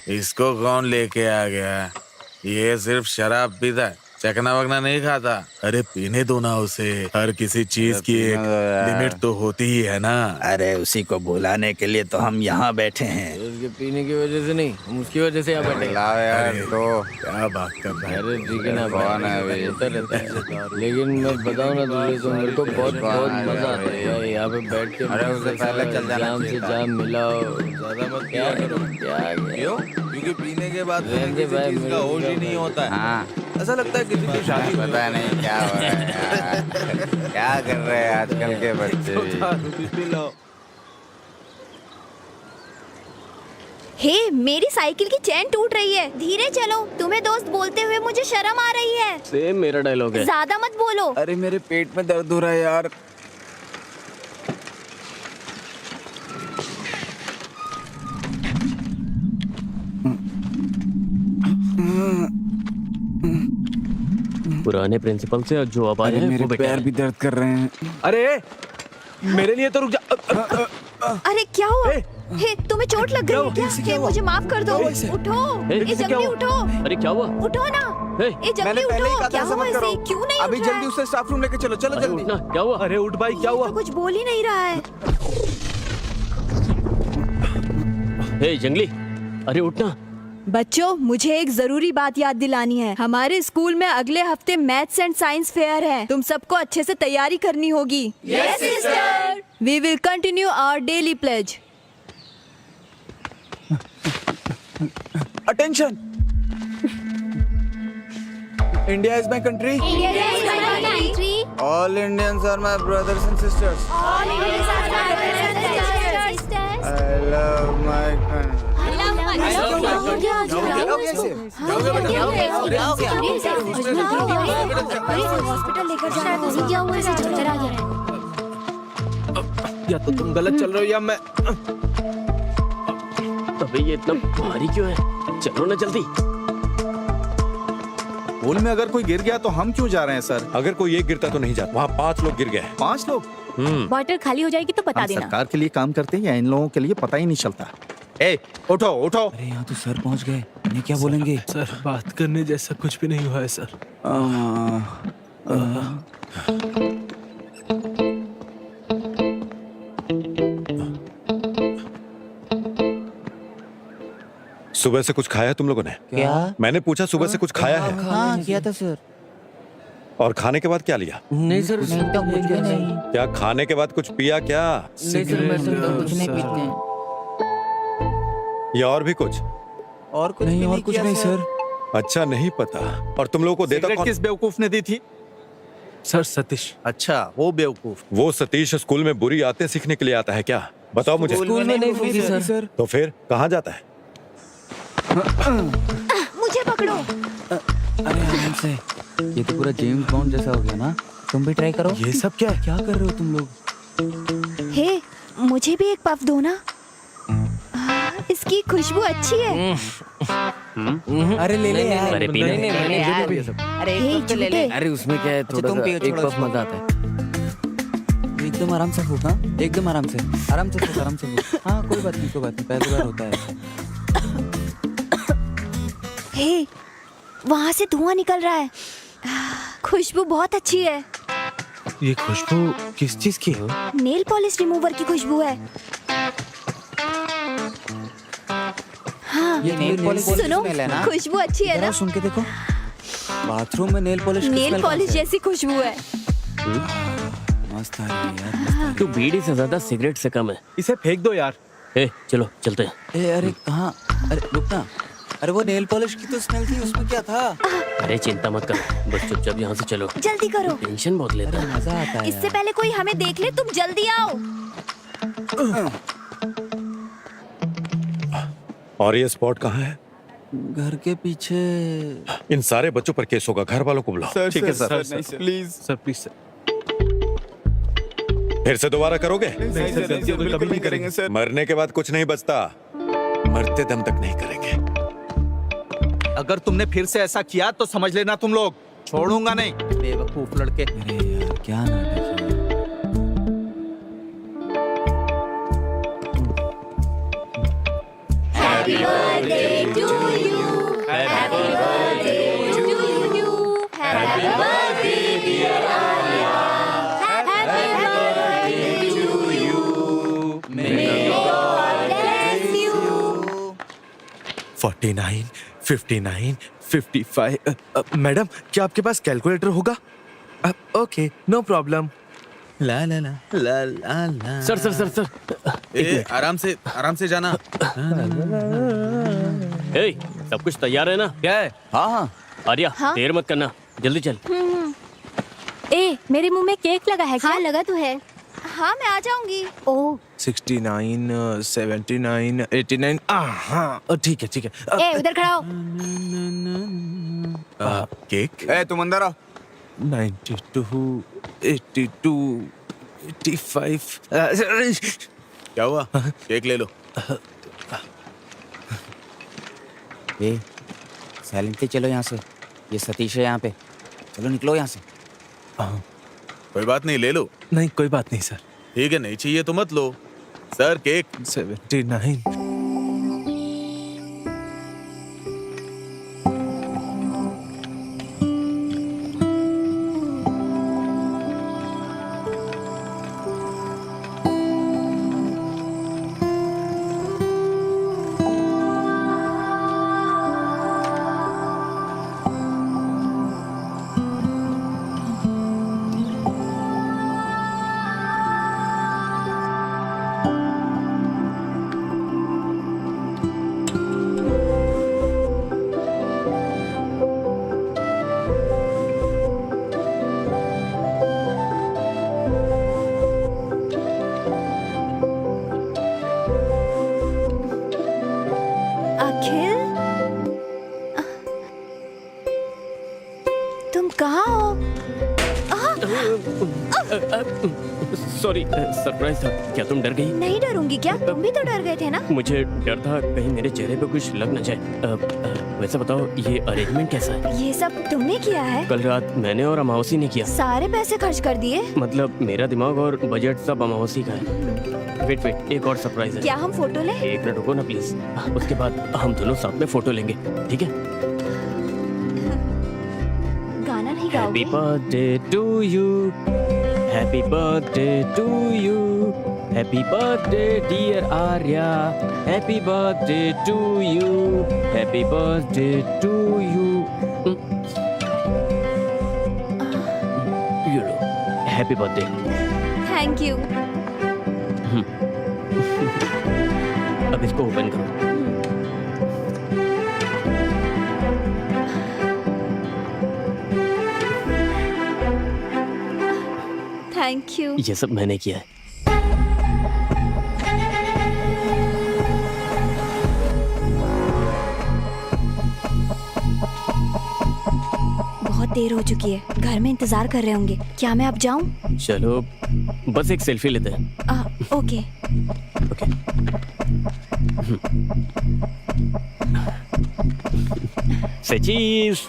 इसको कौन लेके आ गया? ये सिर्फ शराब पीता है, चकना वकना नहीं खाता। अरे पीने दो ना उसे, हर किसी चीज की एक लिमिट तो होती ही है ना। अरे उसी को बुलाने के लिए तो हम यहाँ बैठे हैं। उसके पीने की वजह से नहीं, हम उसकी वजह से यहाँ बैठे। यार तो क्या बात कर रहा है? अरे ठीक है ना, होता रहता है। लेकिन मैं बताऊँ ना तुझे, तो मेरे को बहुत बहुत मजा आता है यार यहाँ पे बैठ के। अरे उससे पहले चल जाना जाम से जाम मिलाओ। ज्यादा मत क्या करो क्या क्यों? क्योंकि पीने के बाद रहने भाई, किसी चीज का होश ही नहीं होता है। हाँ, ऐसा लगता है किसी की शादी पता नहीं क्या हो रहा है यार। क्या कर रहे हैं आजकल के बच्चे भी? P low. हे, मेरी साइकिल की चेन टूट रही है, धीरे चलो। तुम्हें दोस्त बोलते हुए मुझे शर्म आ रही है। सेम मेरा डायलॉग है। ज्यादा मत बोलो। अरे मेरे पेट में दर्द हो रहा है यार। पुराने प्रिंसिपल से जो अब आए हैं मेरे वो बेटा पैर है। भी दर्द कर रहे हैं। अरे मेरे लिए तो रुक जा। अरे क्या हुआ? हे, तुम्हें चोट लग गई है क्या? हे, मुझे माफ कर दो। उठो, हे, ए जल्दी उठो। अरे क्या हुआ? उठो ना। हे, ए जल्दी उठो। क्या हुआ इसे? क्यों नहीं अभी उठ रहा जल्दी है? उसे स्टाफ रूम लेके चलो, चलो अरे जल्दी। उठना, क्या हुआ? अरे उठ भाई, क्या हुआ? तो कुछ बोल ही नहीं रहा है। हे जंगली, अरे उठना। बच्चों, मुझे एक जरूरी बात याद दिलानी है। हमारे स्कूल में अगले हफ्ते मैथ्स एंड साइंस फेयर है। तुम सबको अच्छे से तैयारी करनी होगी। Yes sister. We will continue our daily pledge. Attention, India is my country. All Indians are my brothers and sisters. I love my country. Hospital लेकर जा रहे थे। क्या हुआ? इसे चक्कर आ गया। या तो तुम गलत चल रहे हो या मैं। अबे ये इतना भारी क्यों है? चलो ना जल्दी। पूल में अगर कोई गिर गया तो हम क्यों जा रहे हैं सर? अगर कोई एक गिरता तो नहीं जाता, वहाँ 5 लोग गिर गए। 5 लोग? बॉटल खाली हो जाएगी तो बता हम देना। सरकार के लिए काम करते हैं या इन लोगों के लिए पता ही नहीं चलता। ए उठो उठो। अरे यहाँ तो सर पहुँच गए, ये क्या बोलेंगे? सर बात करने जैसा कुछ भी नहीं हुआ है सर। सुबह से कुछ खाया तुम लोगों ने? क्या? मैंने पूछा सुबह से कुछ खाया है? हाँ किया था सर। और खाने के बाद क्या लिया? नहीं सर, नहीं तो कुछ भी नहीं। क्या खाने के बाद कुछ पिया क्या? नहीं सर, मैं सर कुछ नहीं पीते हैं। या और भी कुछ? और कुछ नहीं, और कुछ नहीं सर। अच्छा नहीं पता। और तुम लोगों को देता सिगरेट कौन? किस बेवकूफ ने दी थी? सर सतीश। अच्छा वो बेवकूफ। वो सतीश स्कूल में बुरी आदतें सीखने के लिए आता है क्या? बताओ मुझे। स्कूल में नहीं सीखी सर। तो फिर कहाँ जाता है? मुझे पकड़ो। अरे आराम से, ये तो पूरा जेम्स बॉन्ड जैसा हो गया ना। तुम भी ट्राई करो। ये सब क्या है? क्या कर रहे हो तुम लोग? हे, मुझे भी एक पफ दो ना। इसकी खुशबू अच्छी है। अरे ले ले यार। अरे पीने नहीं, मैंने यार, ये सब। अरे हे, एक कप तो ले ले। झूठे। अरे उसमें क्या है, थोड़ा तुम सा पियो, एक छोड़ो पफ मजा आता है। एकदम आराम से फूक, हाँ एकदम आराम से फूक, आराम से फूक। हाँ कोई बात नहीं पहली बार होता है। हे, वहाँ से धुआं निकल रहा है। खुशबू बहुत अच्छी है। ये खुशबू किस चीज की है? नेल पॉलिश रिमूवर की खुशबू है। हाँ, ये नेल पॉलिश सुनो, स्मेल है ना? खुशबू अच्छी है जरा ना? सुन के देखो। बाथरूम में नेल पॉलिश की नेल स्मेल पॉलिश कहाँ से? जैसी खुशबू है। मस्त आ रही है यार। तू बीड़ी से ज्यादा सिगरेट से कम है। इसे फेंक दो यार। ए, चलो चलते हैं। ए अरे कहाँ? अरे रुकना। अरे वो नेल पॉलिश की तो स्मेल थी, उसमें क्या था? अरे चिंता मत कर, बस चुपचाप यहाँ से चलो। जल्दी करो, टेंशन बहुत लेता अरे है। मजा आता है इससे यार। पहले कोई हमें देख ले। तुम जल्दी आओ। और ये स्पॉट कहाँ है? घर के पीछे। इन सारे बच्चों पर केस होगा, घर वालों को बुलाओ। ठीक है sir, please sir, please sir. फिर से दोबारा करोगे? नहीं सर, गलतियों को कभी नहीं करेंगे सर। मरने के बाद कुछ नहीं बचता, मरते दम तक नहीं करेंगे। अगर तुमने फिर से ऐसा किया तो समझ लेना तुम लोग छोड़ूंगा नहीं। बेवकूफ लड़के। अरे यार क्या नाटक है। Happy birthday to you. Happy birthday to you. Happy birthday dear Arya. Happy birthday to you. May God bless you. 49, 59, 55। Madam, क्या आपके पास कैलकुलेटर होगा? Okay, no problem. ला ला ला ला ला ला। सर सर सर सर, ए, आराम से जाना। ए, सब कुछ तैयार है ना? क्या है? हाँ हाँ आर्या, देर मत करना, जल्दी चल। ए, मेरे मुंह में केक लगा है क्या? हाँ लगा तो है। हाँ मैं आ जाऊंगी। ओह 69, 79, 89। हाँ, ठीक है ठीक है। ए उधर खड़ा हो। केक ए तुम अंदर आओ। 92, 82, 85। क्या हुआ? केक ले लो। ए साइलेंटली चलो यहाँ से। ये सतीश है यहाँ पे। चलो निकलो यहाँ से। कोई बात नहीं, ले लो। नहीं, कोई बात नहीं सर। ठीक है, नहीं चाहिए तो मत लो। Sir cake. 79। अखिल, तुम कहाँ हो? सॉरी, सरप्राइज था। क्या तुम डर गई? नहीं डरूंगी क्या? तुम भी तो डर गए थे ना? मुझे डर था कहीं मेरे चेहरे पे कुछ लग न जाए। वैसे बताओ, ये अरेंजमेंट कैसा है? ये सब तुमने किया है? कल रात मैंने और अमावसी ने किया। सारे पैसे खर्च कर दिए? मतलब मेरा दिमाग और बजट सब अमावसी का है। वेट, एक और सरप्राइज है। क्या हम फोटो लें? एक मिनट रुको ना प्लीज। उसके बाद हम दोनों साथ में फोटो लेंगे, ठीक है? गाना नहीं हैप्पी गाओगे? Birthday to you, happy birthday to you, happy birthday dear Arya, happy birthday to you, happy birthday to you. यू लो, हैप्पी बर्थडे। Thank you. अब इसको ओपन करो। Thank you. ये सब मैंने किया है। बहुत देर हो चुकी है, घर में इंतजार कर रहे होंगे। क्या मैं अब जाऊं? चलो बस एक सेल्फी लेते हैं। ओके। ओके। Say cheese.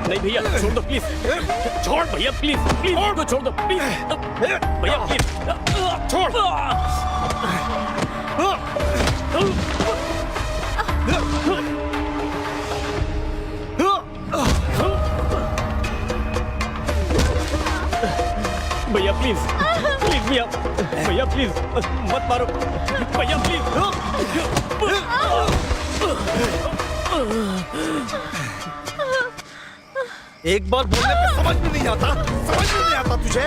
नहीं भैया छोड़ दो प्लीज, छोड़ भैया प्लीज, प्लीज को छोड़ दो प्लीज, भैया प्लीज छोड़। भैया प्लीज, प्लीज भैया, भैया प्लीज मत मारो भैया प्लीज। एक बार बोलने पे समझ में नहीं आता, समझ में नहीं आता तुझे?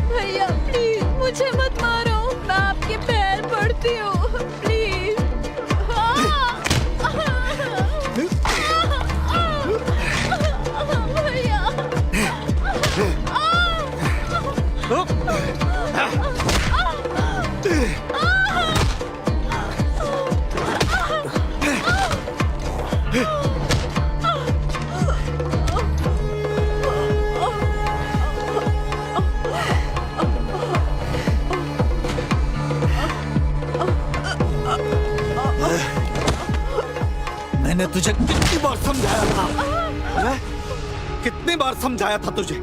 भैया प्लीज मुझे मत मारो, मैं आपके पैर पड़ती हूँ प्लीज। मैंने तुझे कितनी बार समझाया था, हैं? कितनी बार समझाया था तुझे?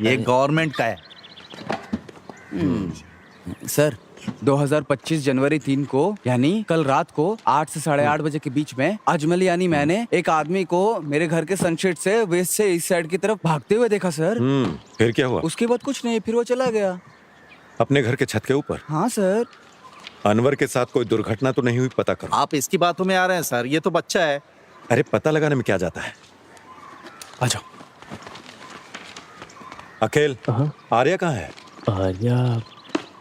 ये गवर्नमेंट का है। सर 2025 जनवरी 3 को यानी कल रात को 8 से 8:30 बजे के बीच में अजमल यानी मैंने एक आदमी को मेरे घर के सनशेड से वेस्ट से इस साइड की तरफ भागते हुए देखा सर। फिर क्या हुआ? उसके बाद कुछ नहीं, फिर वो चला गया। अपने घर के छत के ऊपर? हाँ सर। अनवर के साथ कोई दुर्घटना तो नहीं हुई? पता करो। आप इसकी बातों में आ रहे हैं सर, ये तो बच्चा है। अरे पता लगाने में क्या जाता है? आ जाओ। अकेल, आर्या कहाँ है? आर्या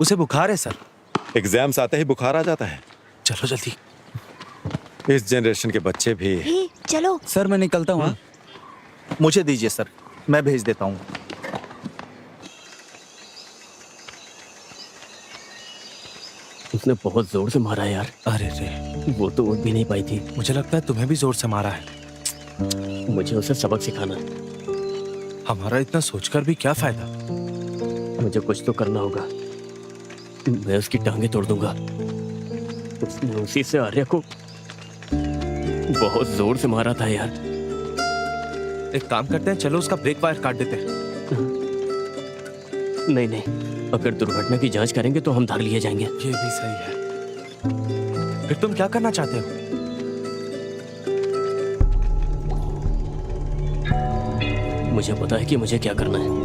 उसे बुखार है सर। एग्जाम्स आते ही बुखार आ जाता है। चलो जल्दी। इस जनरेशन के बच्चे भी। चलो सर मैं निकलता हूँ। मुझे दीजिए सर, मैं भेज देता हूँ। उसने बहुत जोर से मारा यार। अरे रे, वो तो उठ भी नहीं पाई थी। मुझे लगता है तुम्हें भी जोर से मारा है। मुझे उसे सबक सिखाना। हमारा इतना सोचकर भी क्या फायदा? मुझे कुछ तो करना होगा। मैं उसकी टांगे तोड़ दूंगा। उसने उसी से आर्या को बहुत जोर से मारा था यार। एक काम करते हैं, चलो उसका ब्रेक वायर काट देते हैं। नहीं नहीं, अगर दुर्घटना की जांच करेंगे तो हम धर लिए जाएंगे। ये भी सही है। फिर तुम क्या करना चाहते हो? मुझे पता है कि मुझे क्या करना है।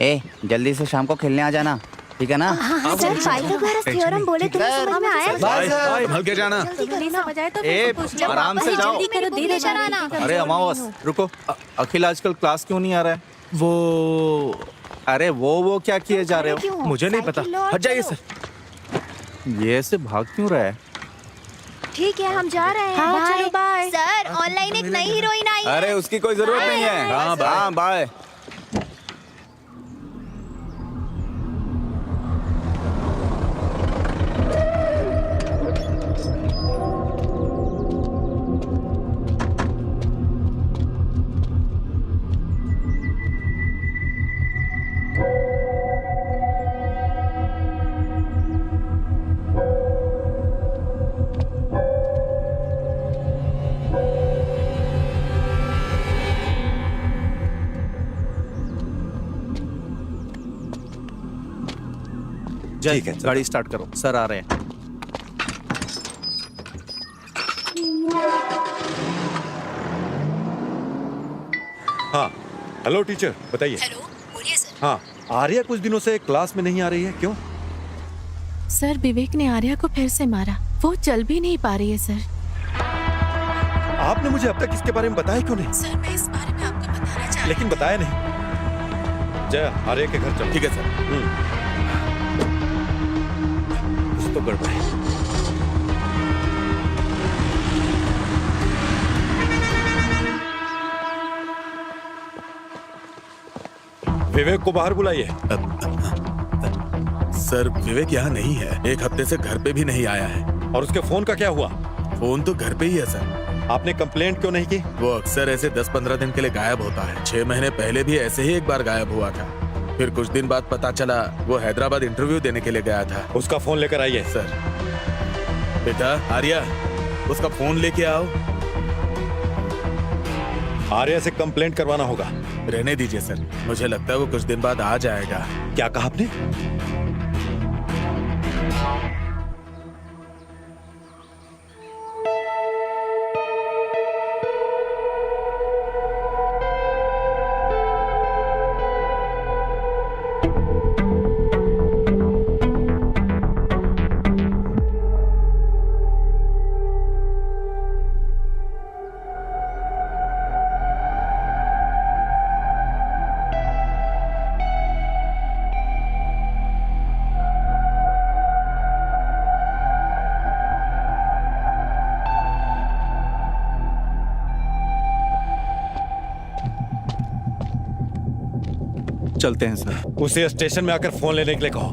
ए जल्दी से शाम को खेलने आ जाना, ठीक है ना? सर पाइथागोरस थ्योरम बोले तुम्हें समझ में आया? बाय संभल के जाना। ए आराम से जाओ। जल्दी करो, धीरे चलाना। अरे अमावस रुको, अखिल आजकल क्लास क्यों नहीं आ रहा है? वो क्या किए जा रहे हो? मुझे नहीं पता, हट जाइए सर। ये ऐसे भाग क्यों रहा है? ठीक है हम जा रहे हैं। हाँ, चलो, बाय। सर ऑनलाइन एक नई हीरोइन आई है। अरे उसकी कोई जरूरत नहीं है। हाँ बाय। ठीक है, गाड़ी स्टार्ट करो, सर आ रहे हैं। हाँ हेलो टीचर, बताइए। हेलो, बोलिए सर। हाँ, आर्या कुछ दिनों से क्लास में नहीं आ रही है, क्यों? सर विवेक ने आर्या को फिर से मारा, वो चल भी नहीं पा रही है सर। आपने मुझे अब तक इसके बारे में बताया क्यों नहीं? सर मैं इस बारे में आपको बताना चाहती लेकिन बताया नहीं। जय, आर्या के घर चलो। ठीक है सर। कुछ तो गड़बड़ है। विवेक को बाहर बुलाइए। सर विवेक यहाँ नहीं है, एक हफ्ते से घर पे भी नहीं आया है। और उसके फोन का क्या हुआ? फोन तो घर पे ही है सर। आपने कंप्लेंट क्यों नहीं की? वो अक्सर ऐसे 10-15 दिन के लिए गायब होता है। 6 महीने पहले भी ऐसे ही एक बार गायब हुआ था। फिर कुछ दिन बाद पता चला वो हैदराबाद इंटरव्यू देने के लिए गया था। उसका फोन लेकर आइए। सर बेटा आर्या, उसका फोन लेके आओ। आर्या से कंप्लेंट करवाना होगा। रहने दीजिए सर, मुझे लगता है वो कुछ दिन बाद आ जाएगा। क्या कहा आपने? चलते हैं सर। उसे स्टेशन में आकर फोन लेने के लिए कहो।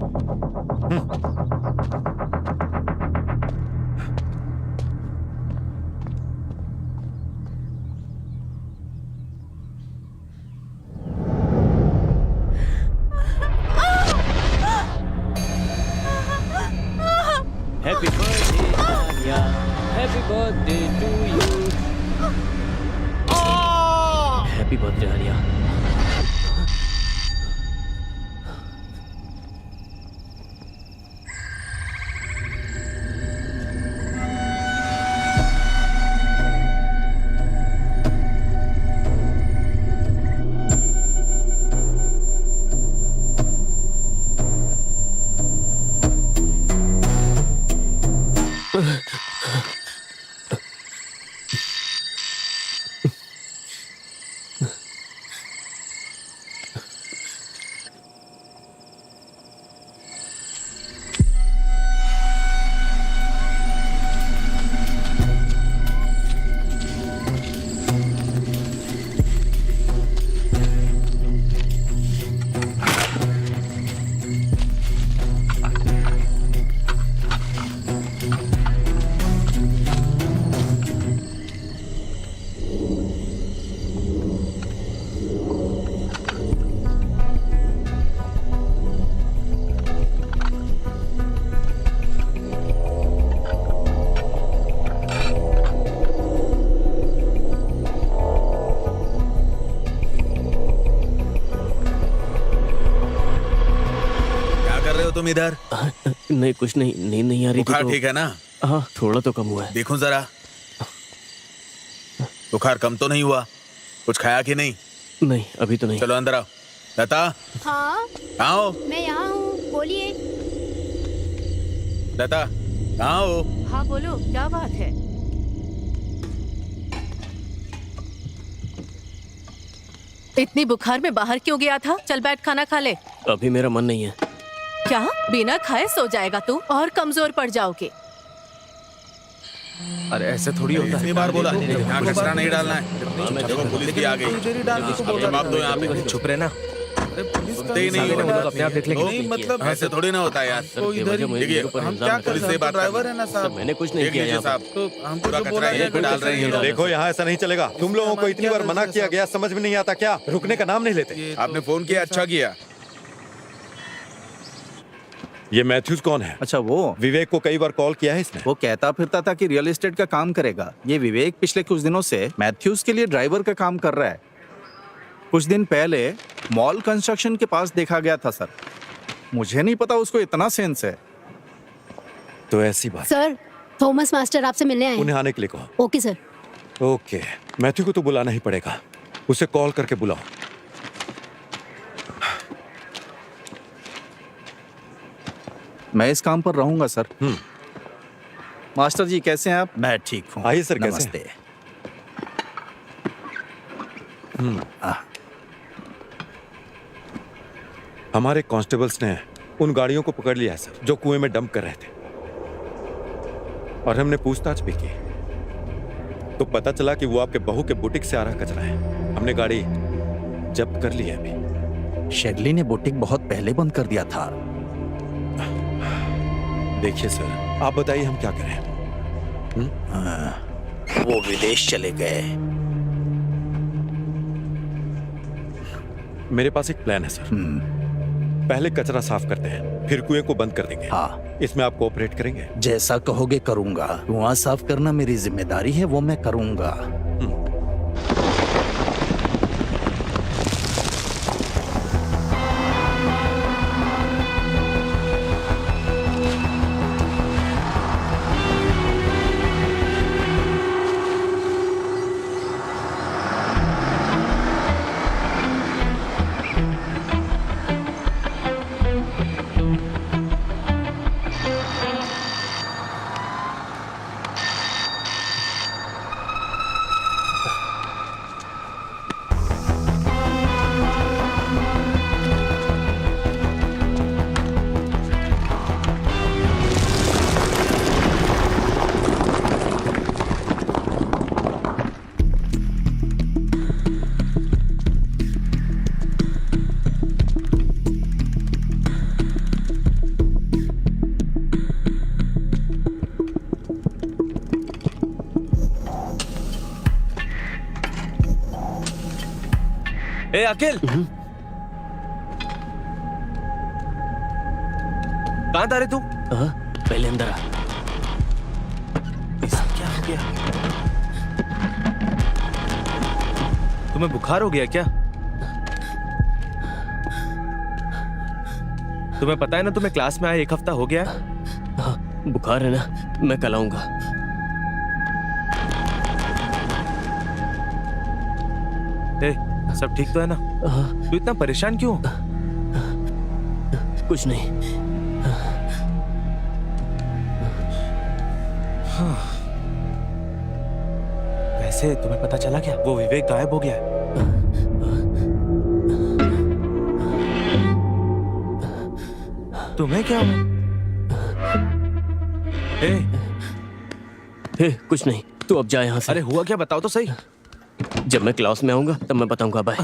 Happy birthday Arya, happy birthday to you, happy birthday Arya. तुम इधर? नहीं कुछ नहीं, नींद नहीं आ रही थी। बुखार तो ठीक है ना? हाँ थोड़ा तो कम हुआ है। देखूं जरा, बुखार कम तो नहीं हुआ? कुछ खाया कि नहीं? नहीं अभी तो नहीं। चलो अंदर आओ, लता हाँ कहाँ हो? मैं यहाँ हूँ, बोलिए। लता कहाँ हो? हाँ बोलो, क्या बात है? इतनी बुखार में बाहर क्यों गया था? चल बैठ, खाना खा ले। अभी मेरा मन नहीं है। क्या बिना खाए सो जाएगा तू? और कमजोर पड़ जाओगे। अरे ऐसे थोड़ी होता है। इतनी बार बोला यहाँ कचरा नहीं डालना है। देखो पुलिस भी आ गई। अब जवाब दो यहाँ पे। चुप रहना। सुनते ही नहीं हो। अपने आप देख लेंगे। नहीं मतलब ऐसे थोड़ी ना होता है यार। देखिए हम क्या पुलिस से बात ड्राइवर है ना साहब। मैंने कुछ नहीं किया यहाँ साहब, तो हम पूरा कचरा यहीं पे डाल रहे हैं। देखो यहाँ ऐसा नहीं चलेगा। तुम लोगों को इतनी बार मना किया गया, समझ में नहीं आता क्या? रुकने का नाम नहीं लेते। आपने फोन किया, अच्छा किया। ये मैथ्यूज कौन है? अच्छा वो विवेक को कई बार कॉल किया है इसने। वो कहता फिरता था कि रियल एस्टेट का काम करेगा। ये विवेक पिछले कुछ दिनों से मैथ्यूज के लिए ड्राइवर का काम कर रहा है। कुछ दिन पहले मॉल कंस्ट्रक्शन के पास देखा गया था सर। मुझे नहीं पता उसको इतना सेंस है। तो ऐसी बात। सर, थॉमस मास्टर आपसे मिलने आए उन्हें हैं। आने के लिए कहो। Okay sir. ओके, मैथ्यू को तो बुलाना ही पड़ेगा। उसे कॉल करके बुलाओ। मैं इस काम पर रहूंगा सर। मास्टर जी कैसे हैं आप? मैं ठीक हूँ। आइए सर, कैसे नमस्ते। हमारे कांस्टेबल्स ने उन गाड़ियों को पकड़ लिया है सर, जो कुएं में डंप कर रहे थे। और हमने पूछताछ भी की तो पता चला कि वो आपके बहू के बुटीक से आ रहा कचरा है। हमने गाड़ी जब्त कर ली है अभी। शेडली ने बुटीक बहुत पहले बंद कर दिया था। देखिए सर, आप बताइए हम क्या करें? वो विदेश चले गए। मेरे पास एक प्लान है सर। पहले कचरा साफ करते हैं, फिर कुएं को बंद कर देंगे। हाँ, इसमें आप कोऑपरेट करेंगे? जैसा कहोगे करूंगा। कुआं साफ करना मेरी जिम्मेदारी है, वो मैं करूंगा। ए अखिल, कहाँ था रे तू? पहले अंदर आ। क्या हो गया? तुम्हें बुखार हो गया क्या? तुम्हें पता है ना, तुम्हें क्लास में आए 1 हफ्ता हो गया। हाँ, बुखार है ना, मैं कल आऊंगा। ए, सब ठीक तो है ना? तू इतना परेशान क्यों? कुछ नहीं। वैसे तुम्हें पता चला क्या? वो विवेक गायब हो गया है। तुम्हें क्या हुआ? कुछ नहीं, तू अब जा यहाँ से। अरे हुआ क्या, बताओ तो सही। जब मैं क्लास में आऊंगा तब मैं बताऊंगा। बाय।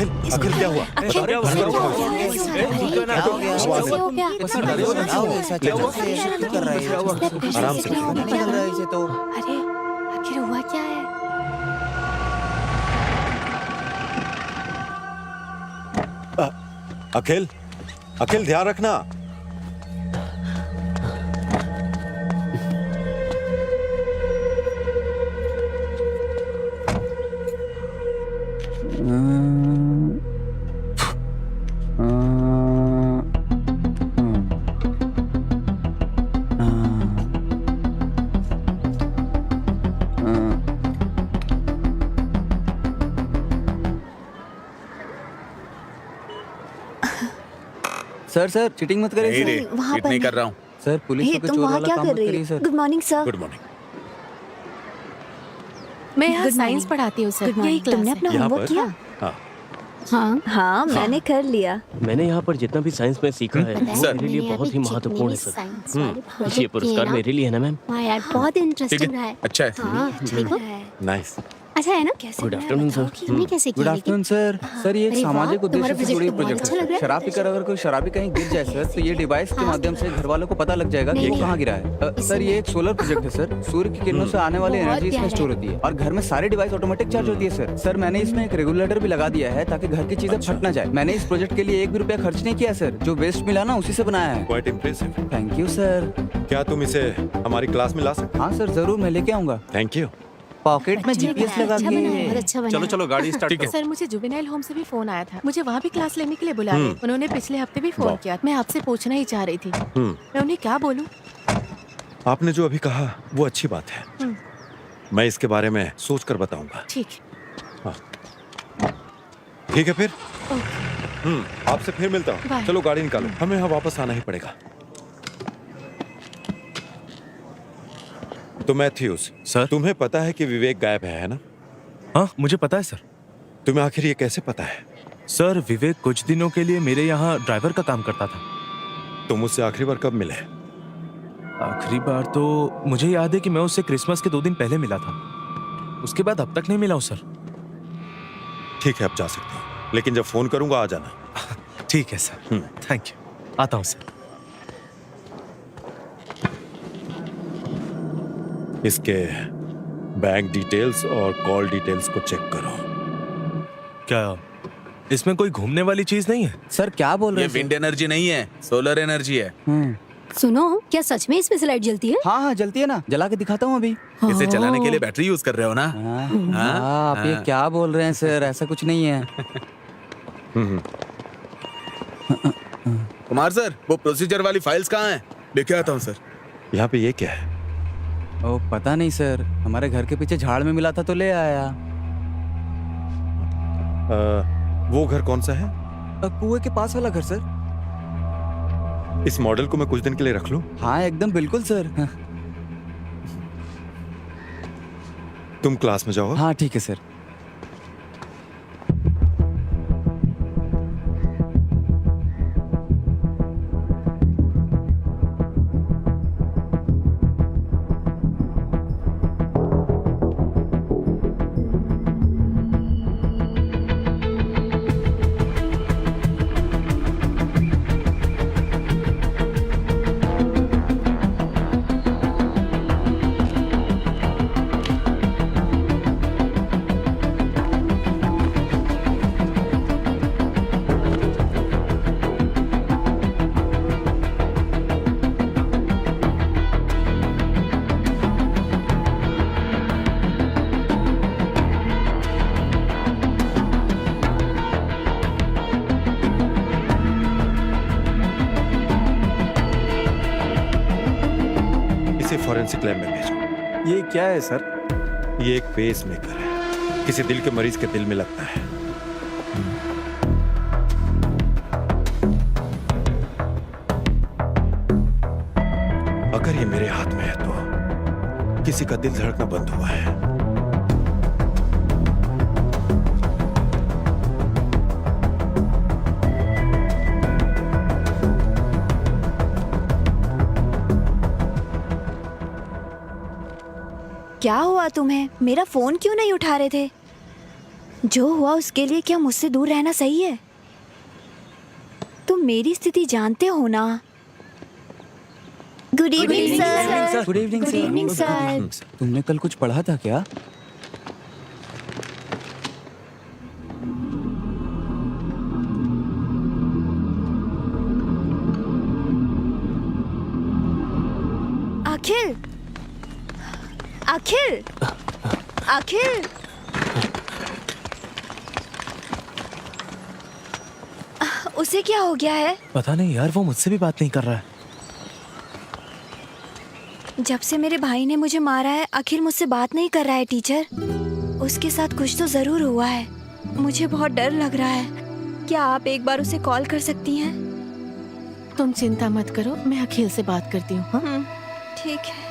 अखिल अखिल क्या हुआ? क्या हुआ? अरे, उठाओ इसे। कैसे हो गया? आराम से। अरे आखिर हुआ क्या है? अखिल अखिल ध्यान रखना। सर सर चीटिंग मत करिए नहीं सर। रे, वहाँ चीट पर नहीं नहीं। कर रहा हूँ। सर पुलिस हे, को तुम चोर वहाँ वाला क्या काम कर मत रही करिए हो? Sir. Good morning sir. Good morning. मैं यहाँ Good साइंस morning. पढ़ाती हूँ सर। गुड यही मॉर्निंग। क्लास तुमने है। अपना यहाँ होमवर्क पर? किया? हाँ हाँ हाँ मैंने कर लिया। मैंने यहाँ पर जितना भी साइंस में सीखा है पता है, वो मेरे लिए मैंने बहुत अभी ही महत्वपूर्ण है जितने सर। भी साइंस वाले ये प्रोजेक्ट पुरस्कार किए ना, मेरे लिए है ना मैम? हाँ यार बहुत ठीक इंटरेस्टिंग रहा है, है। अच्छा है। हाँ ठीक है। नाइस। अच्छा है ना? कैसे Good बनाया afternoon, बताओ sir. कि तुमने कैसे गुड किया? Afternoon sir. सर ये एक अरे वाह, सामाजिक तुम्हारा उद्देश्य से प्रोजेक्ट जुड़ी तो बहुत प्रोजेक्ट अच्छा है लग रहा सर। है। शराब पीकर अगर कोई शराबी कहीं गिर जाए सर तो ये डिवाइस के माध्यम से घर वालों को पता लग जाएगा कि नहीं, वो नहीं। कहाँ गिरा है। सर ये एक सोलर प्रोजेक्ट है सर। सूर्य की किरणों से आने वाली बहुत एनर्जी इसमें प्यारा स्टोर है। होती है और घर में सारी डिवाइस ऑटोमेटिक चार्ज होती है सर। सर मैंने इसमें एक रेगुलेटर भी लगा दिया है ताकि घर की चीजें फट ना जाए। मैंने इस प्रोजेक्ट के लिए 1 भी रुपया खर्च नहीं किया सर। जो वेस्ट मिला ना उसी से बनाया है। Quite impressive. Thank you sir. क्या तुम इसे हमारी क्लास में ला सकते? हाँ सर जरूर मैं लेके आऊंगा। Thank you. पॉकेट में जीपीएस लगा अच्छा बना है, के। बहुत अच्छा बना चलो है। चलो गाड़ी स्टार्ट करो। सर मुझे जुवेनाइल होम से भी फोन आया था। मुझे वहाँ भी क्लास लेने के लिए बुला रहे। उन्होंने पिछले हफ्ते भी फोन वाह। किया। मैं आपसे पूछना ही चाह रही थी। मैं उन्हें क्या बोलूँ? आपने जो अभी कहा वो अच्छी बात है। मैं इसके बारे में सोच कर बताऊंगा। ठीक है। ठीक है फिर। आपसे फिर मिलता हूँ। बाय। चलो गाड़ी निकालो, हमें यहाँ वापस आना ही पड़ेगा। तो मैथ्यूस सर? तुम्हें पता है कि विवेक गायब है ना? हाँ मुझे पता है सर। तुम्हें आखिर ये कैसे पता है? सर विवेक कुछ दिनों के लिए मेरे यहाँ ड्राइवर का काम करता था। तुम मुझसे आखिरी बार कब मिले? आखिरी बार तो मुझे याद है कि मैं उससे क्रिसमस के 2 दिन पहले मिला था। उसके बाद अब तक नहीं मिला हूँ सर। ठीक है अब जा सकते हो, लेकिन जब फोन करूंगा आ जाना। ठीक है सर। Thank you. आता हूँ सर। इसके बैंक डिटेल्स और कॉल डिटेल्स को चेक करो। क्या इसमें कोई घूमने वाली चीज नहीं है? सर क्या बोल रहे ये हैं विंड एनर्जी नहीं है, सोलर एनर्जी है। सुनो क्या सच में इसमें से लाइट जलती है? हाँ हाँ जलती है ना, जला के दिखाता हूँ अभी। इसे चलाने के लिए बैटरी यूज कर रहे हो ना? हाँ, आप ये क्या बोल रहे हैं सर, ऐसा कुछ नहीं है। कुमार सर वो प्रोसीजर वाली फाइल्स कहाँ हैं? लेके आता हूँ सर। यहाँ पे ये क्या है? ओ पता नहीं सर, हमारे घर के पीछे झाड़ में मिला था तो ले आया। वो घर कौन सा है? कुएं के पास वाला घर सर। इस मॉडल को मैं कुछ दिन के लिए रख लूं? हाँ एकदम बिल्कुल सर। तुम क्लास में जाओ। हाँ ठीक है सर। इसे फॉरेंसिक लैब में भेजो। ये क्या है सर? ये एक पेस मेकर है, किसी दिल के मरीज के दिल में लगता है। अगर ये मेरे हाथ में है तो किसी का दिल धड़कना बंद हुआ है। क्या हुआ तुम्हें? मेरा फोन क्यों नहीं उठा रहे थे? जो हुआ उसके लिए क्या मुझसे दूर रहना सही है? तुम मेरी स्थिति जानते हो ना। Good evening sir. Good evening good evening sir. तुमने कल कुछ पढ़ा था क्या? अखिल, अखिल, अखिल, उसे क्या हो गया है? पता नहीं यार, वो मुझसे भी बात नहीं कर रहा है। जब से मेरे भाई ने मुझे मारा है अखिल मुझसे बात नहीं कर रहा है टीचर। उसके साथ कुछ तो जरूर हुआ है। मुझे बहुत डर लग रहा है। क्या आप एक बार उसे कॉल कर सकती हैं? तुम चिंता मत करो, मैं अखिल से बात करती हूँ। हाँ? ठीक है।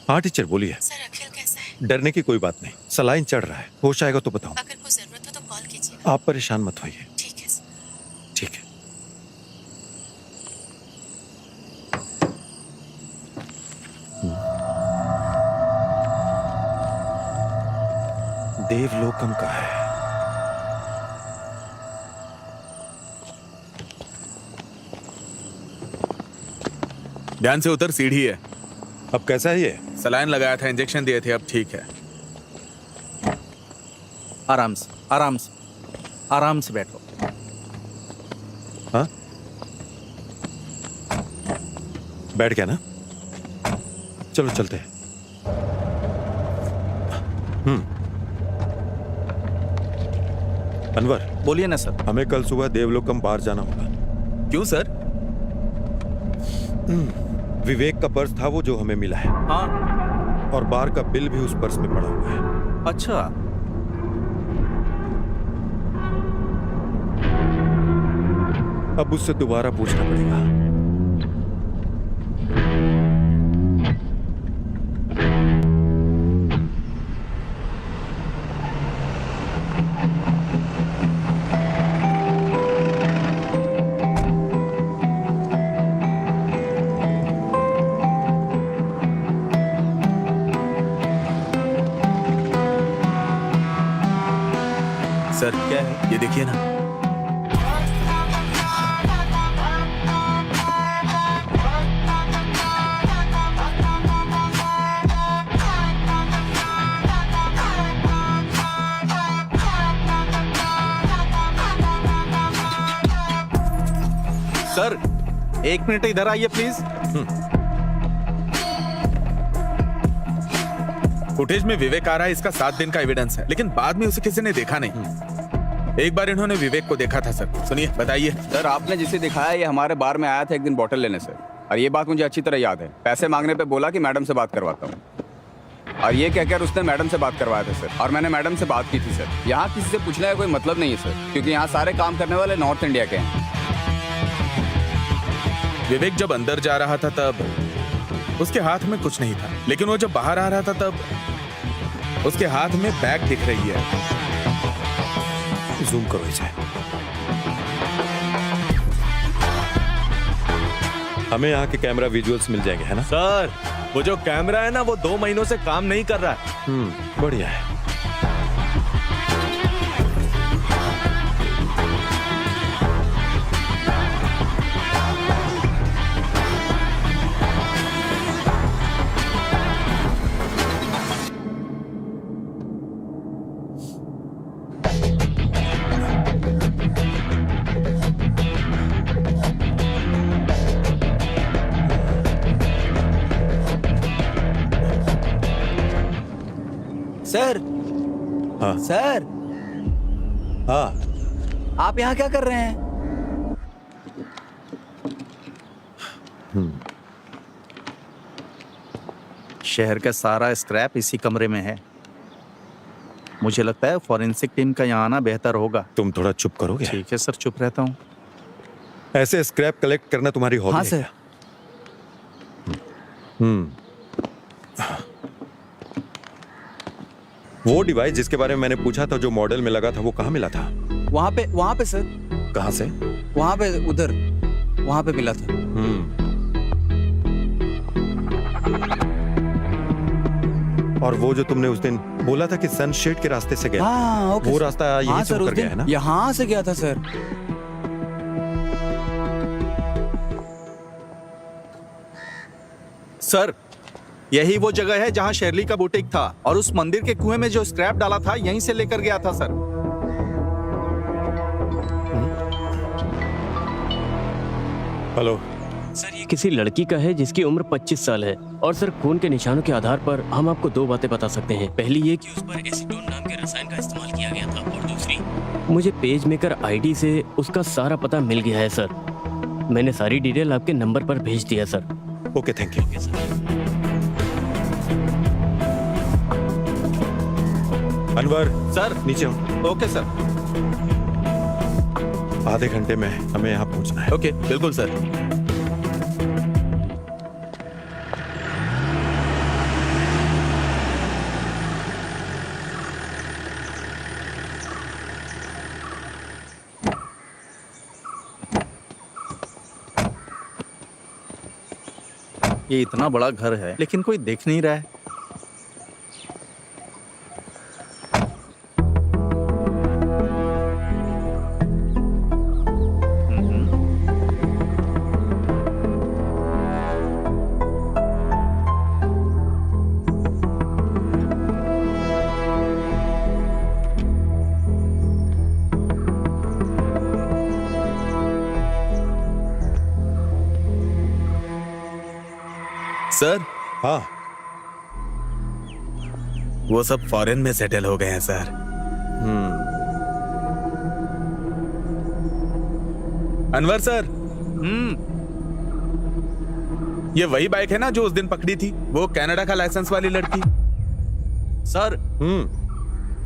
हाँ टीचर बोलिए। सर अखिल कैसा है? डरने की कोई बात नहीं, सलाइन चढ़ रहा है, होश आएगा तो बताऊं। अगर कोई जरूरत हो तो कॉल कीजिए। आप परेशान मत होइए। ठीक है सर। ठीक है। देवलोकम का है। ध्यान से उतर, सीढ़ी है। अब कैसा है ये? सलाइन लगाया था, इंजेक्शन दिए थे, अब ठीक है। आराम से, आराम से, आराम से बैठो। हाँ, बैठ गया ना? चलो चलते हैं। अनवर, बोलिए ना सर। हमें कल सुबह देवलोकम बार जाना होगा। क्यों सर? विवेक का पर्स था वो जो हमें मिला है, हाँ। और बार का बिल भी उस पर्स में पड़ा हुआ है। अच्छा, अब उससे दोबारा पूछना पड़ेगा। सर क्या है ये, देखिए ना। सर एक मिनट इधर आइए प्लीज। फुटेज में विवेक आ रहा है, इसका 7 दिन का एविडेंस है, लेकिन बाद में उसे किसी ने देखा नहीं। एक बार इन्होंने विवेक को देखा था सर। सुनिए, बताइए। सर आपने जिसे दिखाया ये हमारे बार में आया था एक दिन बॉटल लेने सर, और ये बात मुझे अच्छी तरह याद है। पैसे मांगने पे बोला कि मैडम से बात करवाता हूँ, और ये कहकर उसने मैडम से बात करवाया था सर, और मैंने मैडम से बात की थी सर। यहाँ किसी से पूछने का कोई मतलब नहीं है सर, क्योंकि यहाँ सारे काम करने वाले नॉर्थ इंडिया के हैं। विवेक जब अंदर जा रहा था तब उसके हाथ में कुछ नहीं था, लेकिन वो जब बाहर आ रहा था तब उसके हाथ में बैग दिख रही है। जूम करो इसे। हमें यहाँ के कैमरा विजुअल्स मिल जाएंगे, है ना? सर वो जो कैमरा है ना, वो 2 महीनों से काम नहीं कर रहा है। बढ़िया है। सर। हाँ सर, हाँ, आप यहाँ क्या कर रहे हैं? शहर का सारा स्क्रैप इसी कमरे में है। मुझे लगता है फॉरेंसिक टीम का यहाँ आना बेहतर होगा। तुम थोड़ा चुप करोगे? ठीक है सर, चुप रहता हूँ। ऐसे स्क्रैप कलेक्ट करना तुम्हारी हॉबी हाँ है सर। क्या? वो डिवाइस जिसके बारे में मैंने पूछा था, जो मॉडल में लगा था, वो कहाँ मिला था? वहाँ पे सर। कहाँ से? वहाँ पे, उधर, वहाँ पे मिला था। और वो जो तुमने उस दिन बोला था कि सनशेड के रास्ते से गया, हाँ, ओके वो सर। रास्ता यहीं हाँ से सर, होकर उस गया है दिन ना? यहाँ से गया था सर। सर यही वो जगह है जहाँ शेरली का बुटीक था, और उस मंदिर के कुएं में जो स्क्रैप डाला था यहीं से लेकर गया था सर। हेलो सर ये किसी लड़की का है जिसकी उम्र 25 साल है, और सर खून के निशानों के आधार पर हम आपको 2 बातें बता सकते हैं। पहली ये कि उस पर एसीटोन नाम के रसायन का इस्तेमाल किया गया था, और दूसरी मुझे पेज मेकर आईडी से उसका सारा पता मिल गया है सर। मैंने सारी डिटेल आपके नंबर पर भेज दिया sir. Okay, thank you. Anwar sir नीचे हो। Okay sir. आधे घंटे में हमें यहाँ पहुँचना है। ओके, बिल्कुल सर। ये इतना बड़ा घर है लेकिन कोई देख नहीं रहा है। सर हाँ, वो सब फॉरेन में सेटल हो गए हैं सर। अनवर सर, ये वही बाइक है ना जो उस दिन पकड़ी थी, वो कनाडा का लाइसेंस वाली लड़की? सर,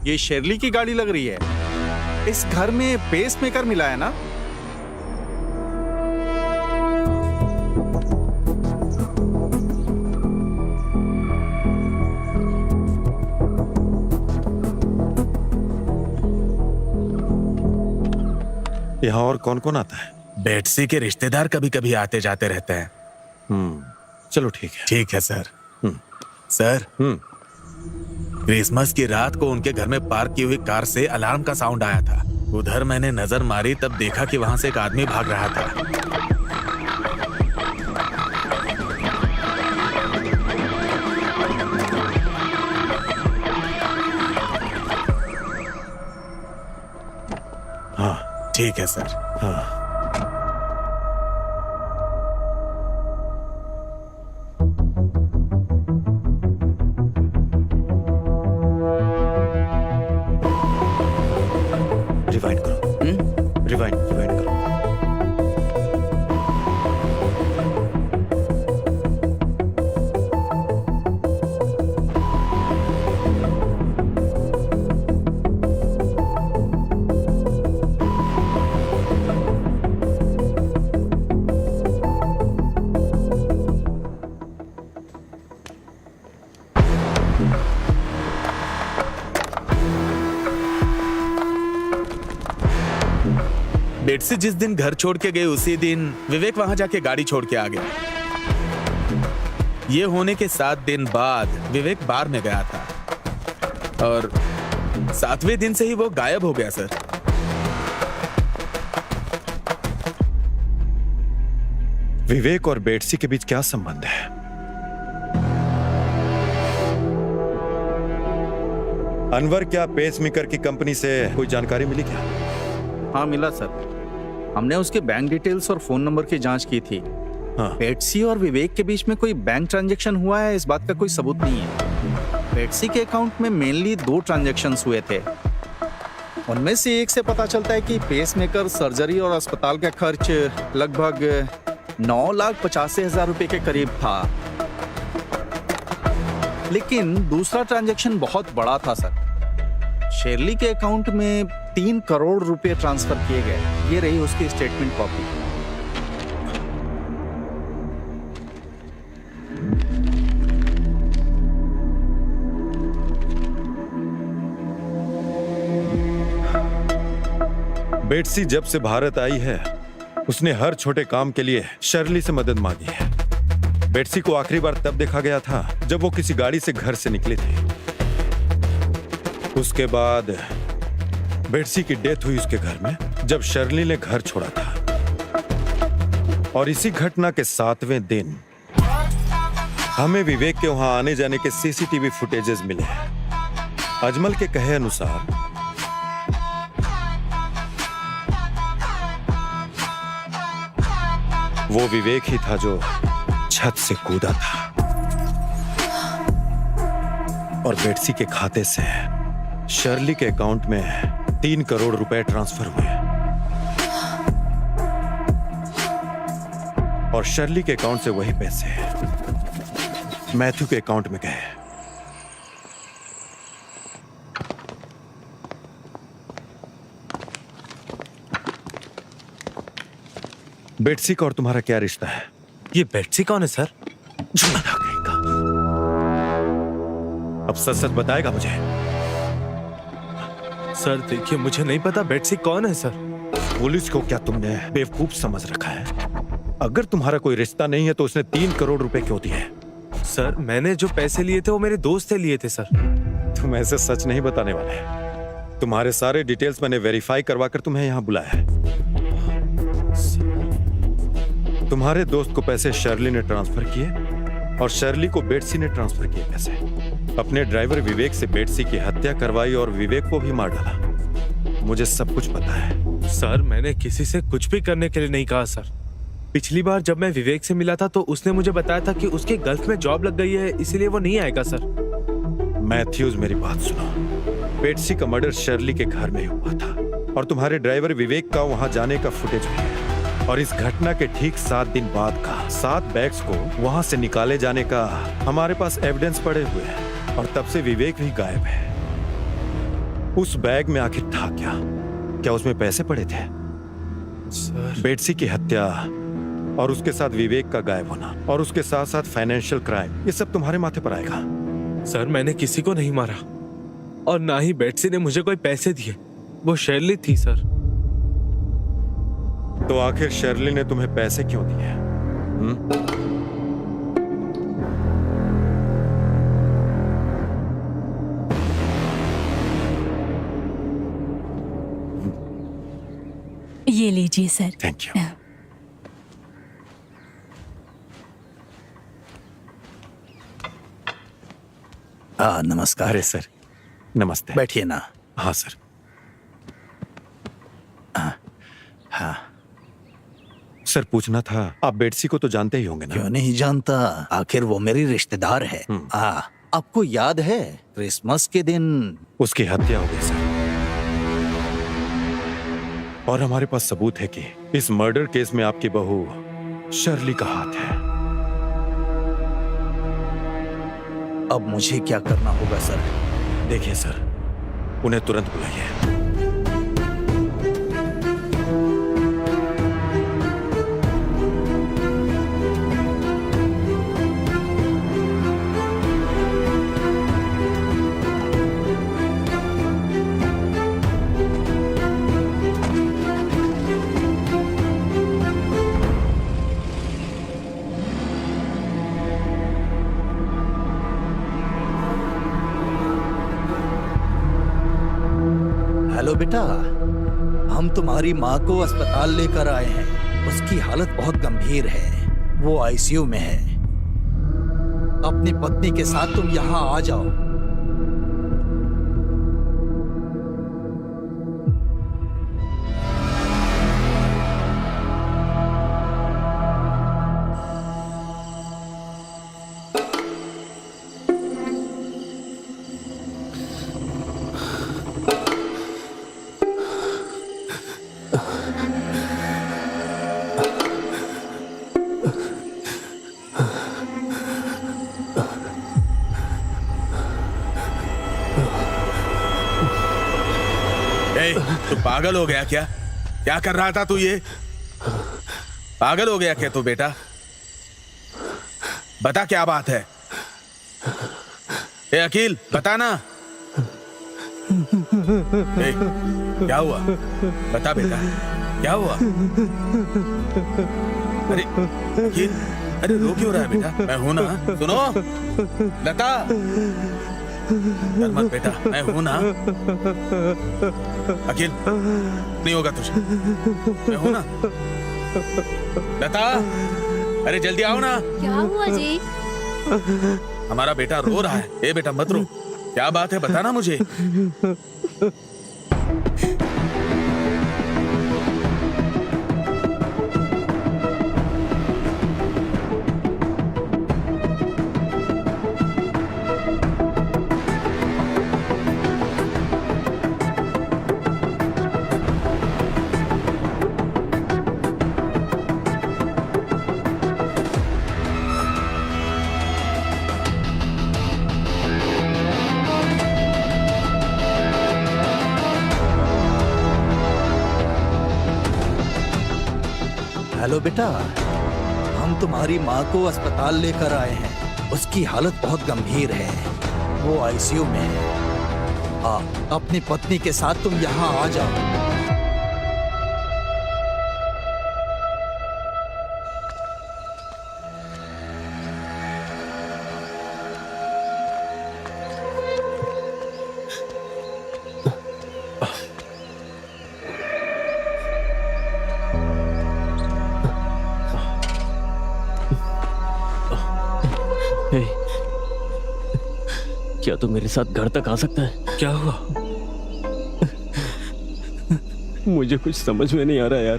ये शेरली की गाड़ी लग रही है। इस घर में पेस मेकर मिला है ना? यहाँ और कौन कौन आता है? बेटसी के रिश्तेदार कभी कभी आते जाते रहते हैं। चलो ठीक है। ठीक है सर। सर, क्रिसमस की रात को उनके घर में पार्क की हुई कार से अलार्म का साउंड आया था। उधर मैंने नजर मारी, तब देखा कि वहां से एक आदमी भाग रहा था। हाँ ठीक है सर। हाँ, रिवाइंड करो। रिवाइंड करो। बेटसी जिस दिन घर छोड़ के गए उसी दिन विवेक वहां जाके गाड़ी छोड़ के आ गया। ये होने के 7 दिन बाद विवेक बार में गया था और 7वें दिन से ही वो गायब हो गया सर। विवेक और बेटसी के बीच क्या संबंध है? अनवर, क्या पेसमेकर की कंपनी से कोई जानकारी मिली क्या? हाँ मिला सर। हमने उसके बैंक डिटेल्स और फोन नंबर की जांच की थी। हाँ। बेटसी और विवेक के बीच में कोई बैंक ट्रांजैक्शन हुआ है, इस बात का कोई सबूत नहीं है। बेटसी के अकाउंट में मेनली 2 ट्रांजैक्शंस हुए थे। उनमें से एक से पता चलता है कि पेसमेकर, सर्जरी और अस्पताल का खर्च लगभग 9,85,000 रुपए के करीब था। लेकिन दूसरा ट्रांजैक्शन बहुत बड़ा था सर। शेरली के अकाउंट में 3 करोड़ रुपए ट्रांसफर किए गए। ये रही उसकी स्टेटमेंट कॉपी। बेटसी जब से भारत आई है उसने हर छोटे काम के लिए शर्ली से मदद मांगी है। बेटसी को आखिरी बार तब देखा गया था जब वो किसी गाड़ी से घर से निकली थी। उसके बाद बेटसी की डेथ हुई उसके घर में जब शर्ली ने घर छोड़ा था। और इसी घटना के 7वें दिन हमें विवेक के वहां आने जाने के सीसीटीवी फुटेजेस मिले हैं। अजमल के कहे अनुसार वो विवेक ही था जो छत से कूदा था और बेटसी के खाते से शर्ली के अकाउंट में 3 करोड़ रुपए ट्रांसफर हुए और शर्ली के अकाउंट से वही पैसे मैथ्यू के अकाउंट में गए। बेटसी का और तुम्हारा क्या रिश्ता है? ये बेटसी कौन है सर? अब सच सच बताएगा मुझे? सर देखिए, मुझे नहीं पता बेटसी कौन है सर। पुलिस को क्या तुमने बेवकूफ समझ रखा है? अगर तुम्हारा कोई रिश्ता नहीं है तो उसने 3 करोड़ रुपए क्यों दिए? सर मैंने जो पैसे लिए थे वो मेरे दोस्त से लिए थे सर। तुम ऐसे सच नहीं बताने वाले। तुम्हारे सारे डिटेल्स मैंने वेरीफाई करवा कर तुम्हें यहाँ बुलाया है। तुम्हारे दोस्त को पैसे शर्ली ने ट्रांसफर किए और शर्ली को बेटसी ने ट्रांसफर किए पैसे। अपने ड्राइवर विवेक से बेटसी की हत्या करवाई और विवेक को भी मार डाला। मुझे सब कुछ पता है। सर मैंने किसी से कुछ भी करने के लिए नहीं कहा सर। पिछली बार जब मैं विवेक से मिला था तो उसने मुझे बताया था कि उसके गल्फ में जॉब लग गई है, इसीलिए वो नहीं आएगा सर। मैथ्यूज, मेरी बात सुनो। बेट्सी का मर्डर शर्ली के घर में हुआ था और तुम्हारे ड्राइवर विवेक का वहां जाने का फुटेज भी है। और इस घटना के ठीक 7 दिन बाद का 7 बैग्स को वहां से निकाले जाने का हमारे पास एविडेंस पड़े हुए हैं। और तब से विवेक भी गायब है। उस बैग में आखिर था क्या? क्या उसमें पैसे पड़े थे? सर, बेट्सी की हत्या और उसके साथ विवेक का गायब होना और उसके साथ साथ फाइनेंशियल क्राइम, ये सब तुम्हारे माथे पर आएगा। सर मैंने किसी को नहीं मारा और ना ही बेट्सी ने मुझे कोई पैसे दिए। वो शर्ली थी सर। तो आखिर शर्ली ने तुम्हें पैसे क्यों दिए? ये लीजिए सर। Thank you. नमस्कार। अरे सर, नमस्ते। बैठिए ना। हाँ सर। हाँ, सर पूछना था, आप बेट्सी को तो जानते ही होंगे ना? क्यों नहीं जानता, आखिर वो मेरी रिश्तेदार है। आपको याद है क्रिसमस के दिन उसकी हत्या हो गई सर। और हमारे पास सबूत है कि इस मर्डर केस में आपकी बहू शर्ली का हाथ है। अब मुझे क्या करना होगा सर? देखिए सर, उन्हें तुरंत बुलाइए। हेलो बेटा, हम तुम्हारी माँ को अस्पताल लेकर आए हैं। उसकी हालत बहुत गंभीर है, वो आईसीयू में है। अपनी पत्नी के साथ तुम यहाँ आ जाओ। तू पागल हो गया क्या? क्या कर रहा था तू? ये पागल हो गया क्या तू बेटा? बता क्या बात है? ए अकील, बता ना। ए, क्या हुआ? बता बेटा, क्या हुआ? अरे अकील, अरे रो क्यों रहा है बेटा? मैं हूं ना, सुनो लता। डर मत बेटा, मैं हूं ना। अखिल, नहीं होगा तुझे, मैं हूं ना। लता, अरे जल्दी आओ ना। क्या हुआ जी? हमारा बेटा रो रहा है। ए बेटा मत रो, क्या बात है बताना मुझे। हेलो बेटा, हम तुम्हारी माँ को अस्पताल लेकर आए हैं। उसकी हालत बहुत गंभीर है, वो आईसीयू में है। अपनी पत्नी के साथ तुम यहाँ आ जाओ। क्या तू मेरे साथ घर तक आ सकता है? क्या हुआ? मुझे कुछ समझ में नहीं आ रहा यार।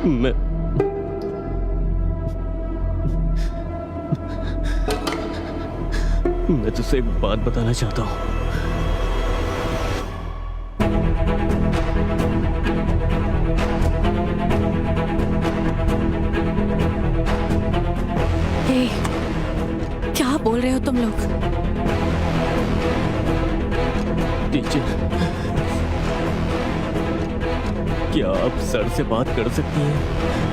मैं तुझसे एक बात बताना चाहता हूँ। हे, क्या बोल रहे हो तुम लोग? टीचर, क्या आप सर से बात कर सकती हैं?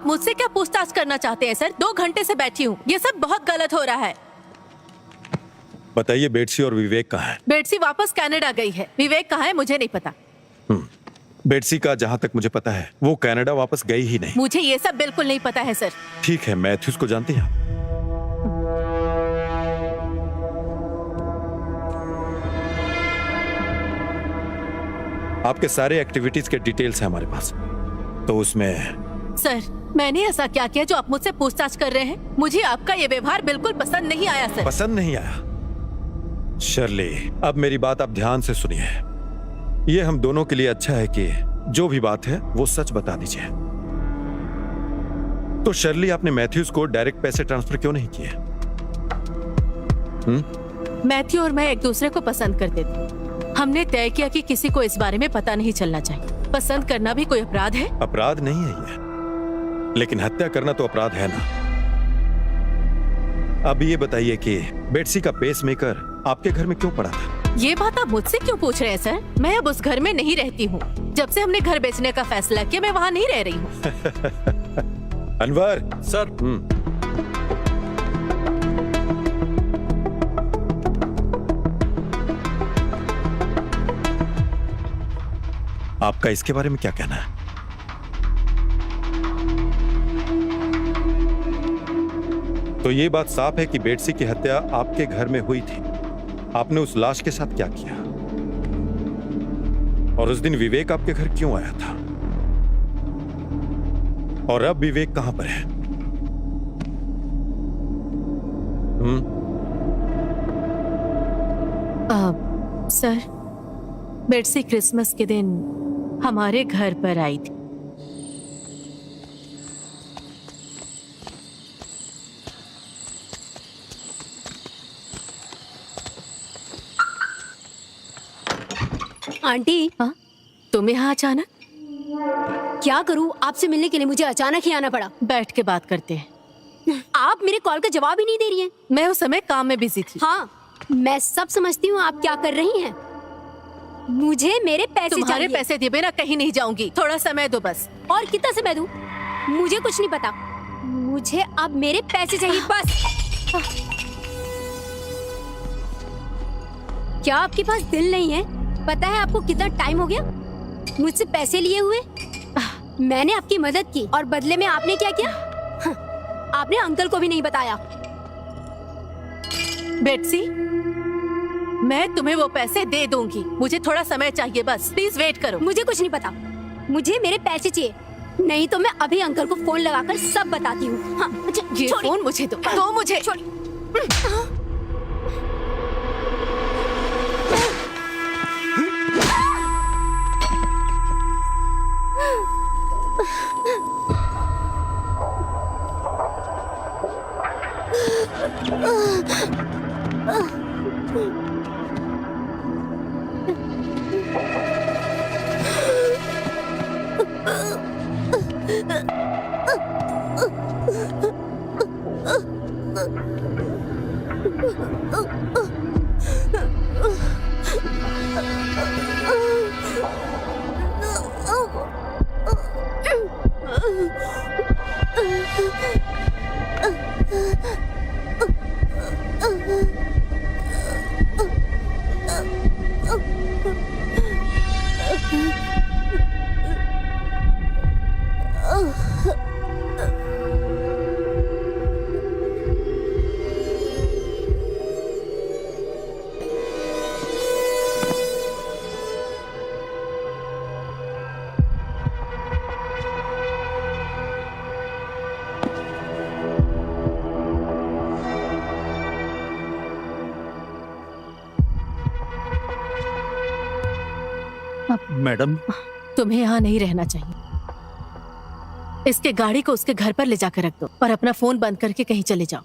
मुझसे क्या पूछताछ करना चाहते हैं सर? 2 घंटे से बैठी हूँ, ये सब बहुत गलत हो रहा है। बताइए बेटसी और विवेक कहाँ है? बेटसी वापस कनाडा गई है, विवेक कहाँ है मुझे नहीं पता। बेटसी का जहाँ तक मुझे पता है वो कनाडा वापस गई ही नहीं। मुझे ये सब बिल्कुल नहीं पता है सर। ठीक है, मैथ्यूज को जानते हैं? आपके सारे एक्टिविटीज के डिटेल्स हैं हमारे पास, तो उसमें सर मैंने ऐसा क्या किया जो आप मुझसे पूछताछ कर रहे हैं? मुझे आपका ये व्यवहार बिल्कुल पसंद नहीं आया सर। पसंद नहीं आया? शर्ली, अब मेरी बात आप ध्यान से सुनिए। ये हम दोनों के लिए अच्छा है कि जो भी बात है वो सच बता दीजिए। तो शर्ली, आपने मैथ्यूज को डायरेक्ट पैसे ट्रांसफर क्यों नहीं किए? मैथ्यू और मैं एक दूसरे को पसंद करते थे। हमने तय किया कि किसी को इस बारे में पता नहीं चलना चाहिए। पसंद करना भी कोई अपराध है? अपराध नहीं है ये, लेकिन हत्या करना तो अपराध है ना। अब ये बताइए कि बेटसी का पेसमेकर आपके घर में क्यों पड़ा था? ये बात आप मुझसे क्यों पूछ रहे हैं सर? मैं अब उस घर में नहीं रहती हूँ। जब से हमने घर बेचने का फैसला किया मैं वहाँ नहीं रह रही हूँ। अनवर सर। आपका इसके बारे में क्या कहना है? तो ये बात साफ है कि बेटसी की हत्या आपके घर में हुई थी। आपने उस लाश के साथ क्या किया? और उस दिन विवेक आपके घर क्यों आया था? और अब विवेक कहां पर है? सर, बेटसी क्रिसमस के दिन हमारे घर पर आई थी। आंटी, हाँ? तुम यहाँ अचानक? क्या करूँ, आपसे मिलने के लिए मुझे अचानक ही आना पड़ा। बैठ के बात करते हैं। आप मेरे कॉल का जवाब ही नहीं दे रही हैं। मैं उस समय काम में बिजी थी। हाँ, मैं सब समझती हूँ आप क्या कर रही हैं। मुझे मेरे पैसे तुम्हारे चाहिए। पैसे दिए बिना कहीं नहीं जाऊंगी। थोड़ा समय दो बस। और कितना समय दूं? मुझे कुछ नहीं पता। मुझे अब मेरे पैसे चाहिए बस। क्या आपके पास दिल नहीं है? पता है आपको कितना टाइम हो गया मुझसे पैसे लिए हुए? मैंने आपकी मदद की और बदले में आपने क्या किया? आपने अंकल को भी नहीं बताया। बेटसी, मैं तुम्हें वो पैसे दे दूंगी। मुझे थोड़ा समय चाहिए बस। प्लीज वेट करो। मुझे कुछ नहीं पता। मुझे मेरे पैसे चाहिए, नहीं तो मैं अभी अंकल को फोन लगाकर सब बताती हूँ। हाँ, ये फोन मुझे दो मुझे। मैडम, तुम्हें यहाँ नहीं रहना चाहिए। इसके गाड़ी को उसके घर पर ले जाकर रख दो और अपना फोन बंद करके कहीं चले जाओ।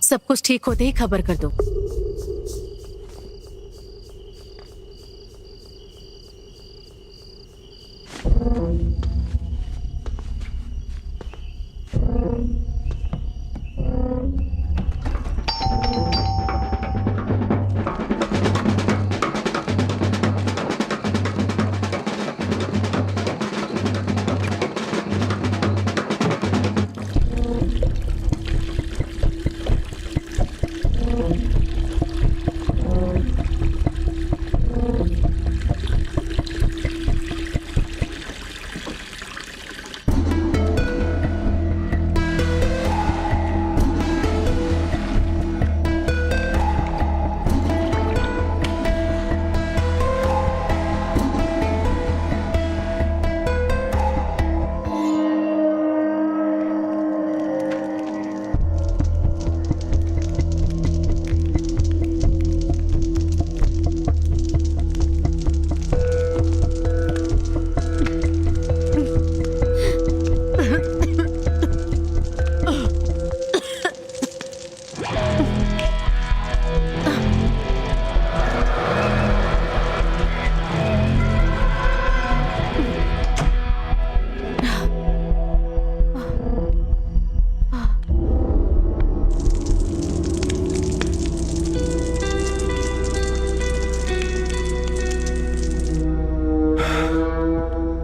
सब कुछ ठीक होते ही खबर कर दो।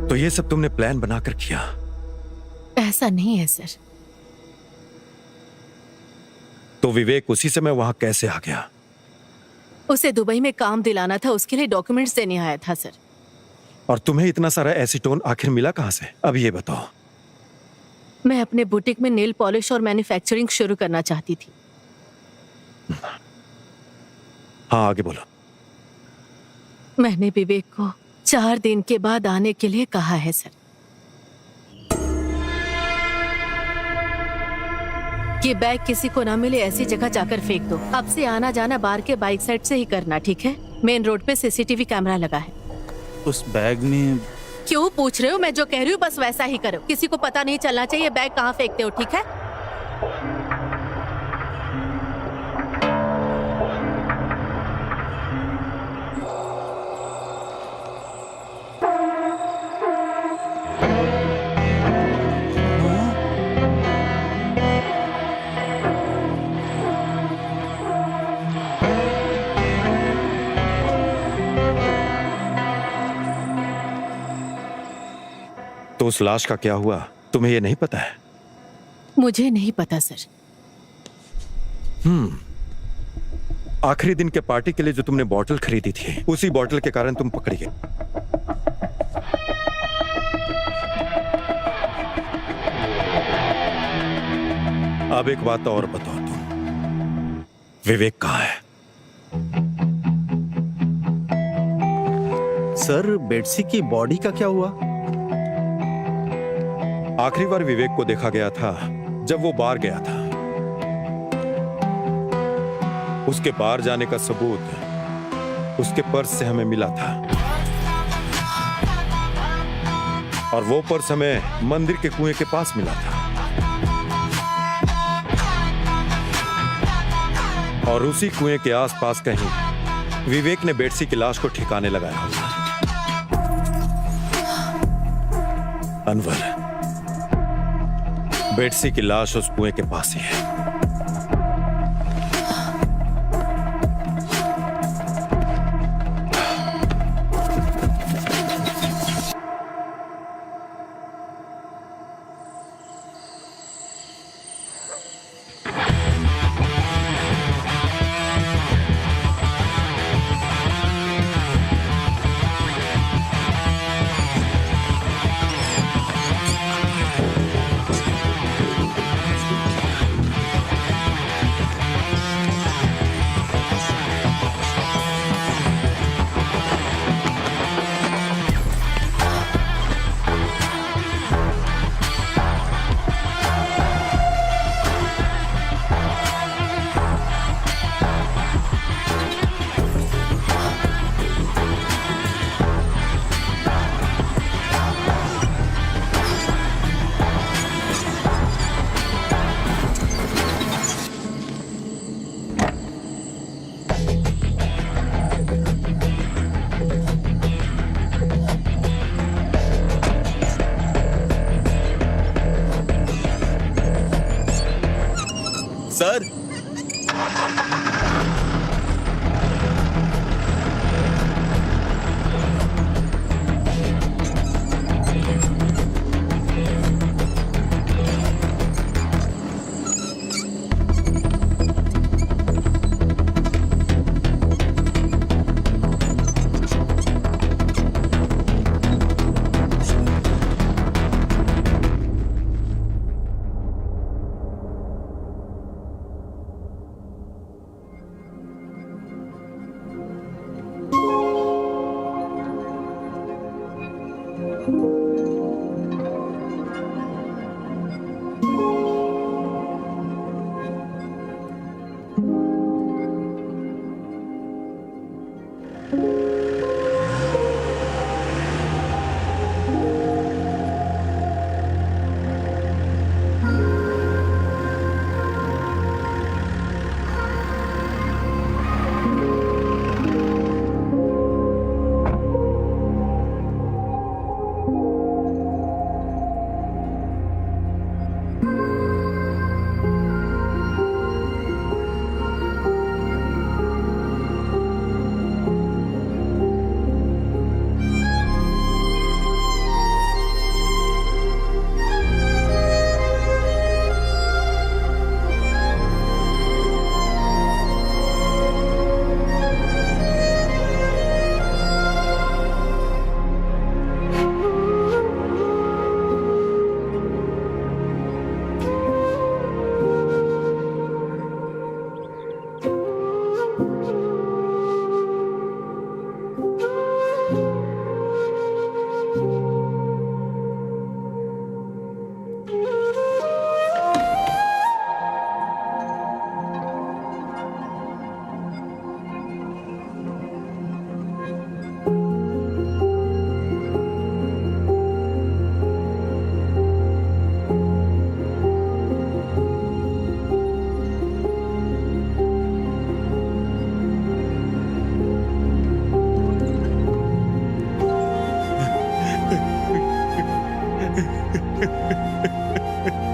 तो ये सब तुमने प्लान बनाकर किया? ऐसा नहीं है सर। तो विवेक उसी समय वहां कैसे आ गया? उसे दुबई में काम दिलाना था, उसके लिए डॉक्यूमेंट्स देने आया था सर। और तुम्हें इतना सारा एसीटोन आखिर मिला कहां से? अब ये बताओ। मैं अपने बुटीक में नेल पॉलिश और मैन्युफैक्चरिंग शुरू करना चाहती थी। हाँ, आगे बोलो। मैंने विवेक को 4 दिन के बाद आने के लिए कहा है सर। ये बैग किसी को ना मिले ऐसी जगह जाकर फेंक दो। अब से आना जाना बार के बाइक साइड से ही करना, ठीक है? मेन रोड पे सीसीटीवी कैमरा लगा है। उस बैग में क्यों पूछ रहे हो? मैं जो कह रही हूँ बस वैसा ही करो। किसी को पता नहीं चलना चाहिए बैग कहाँ फेंकते हो, ठीक है? तो उस लाश का क्या हुआ, तुम्हें ये नहीं पता है? मुझे नहीं पता सर। आखिरी दिन के पार्टी के लिए जो तुमने बॉटल खरीदी थी, उसी बॉटल के कारण तुम पकड़ी गई। अब एक बात और बताओ, तुम विवेक कहाँ है? सर, बेटसी की बॉडी का क्या हुआ? आखिरी बार विवेक को देखा गया था जब वो बार गया था। उसके बार जाने का सबूत उसके पर्स से हमें मिला था, और वो पर्स हमें मंदिर के कुएं के पास मिला था। और उसी कुएं के आसपास कहीं विवेक ने बेटसी की लाश को ठिकाने लगाया होगा। अनवर, बेटसी की लाश उस कुएं के पास ही है। सर।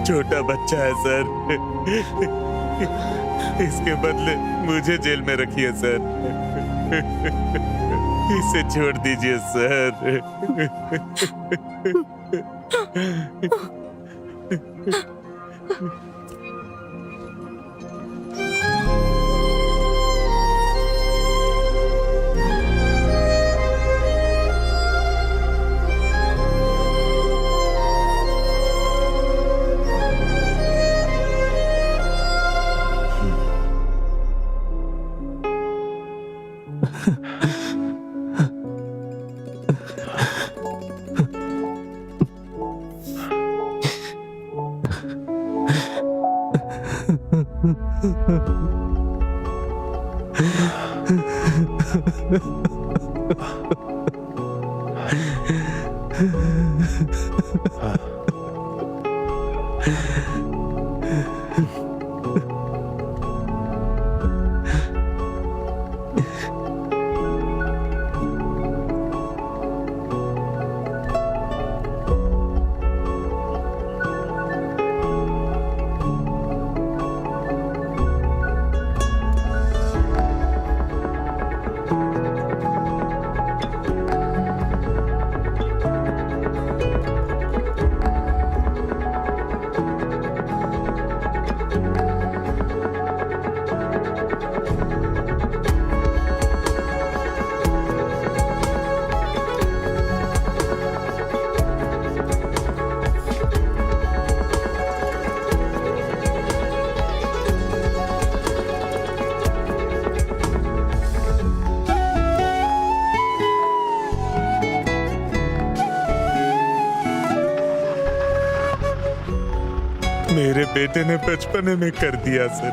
छोटा बच्चा है सर, इसके बदले मुझे जेल में रखिए सर। इसे छोड़ दीजिए सर। मेरे बेटे ने बचपने में कर दिया सर।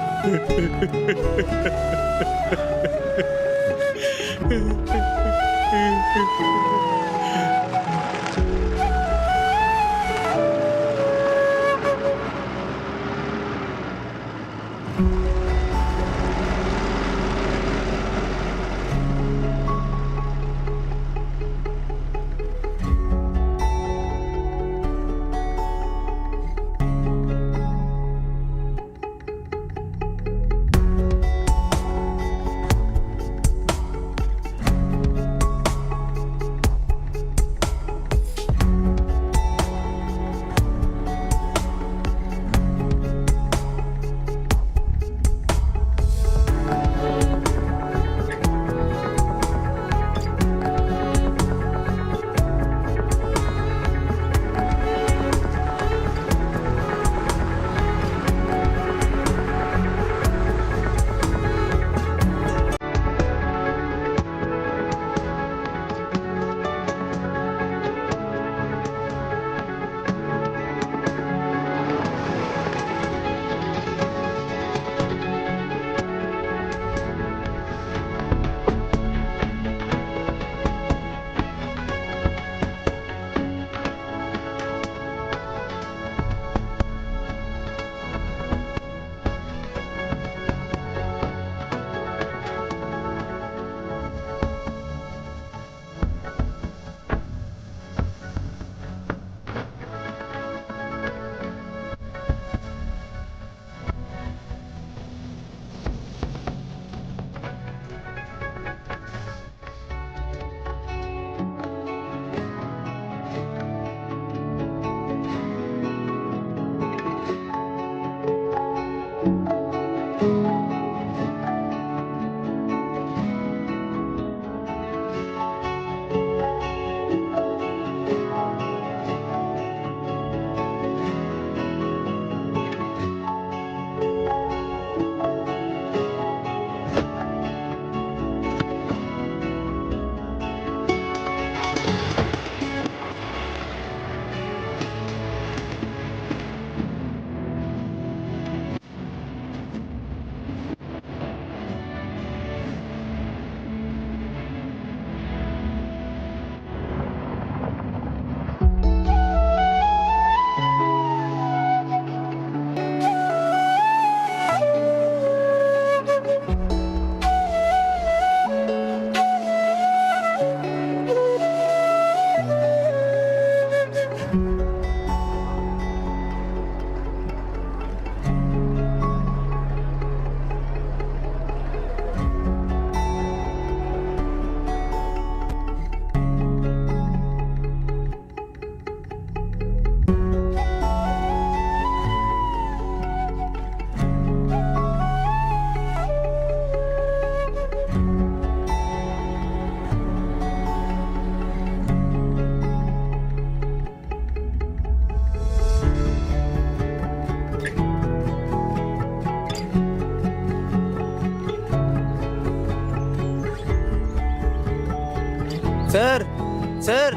सर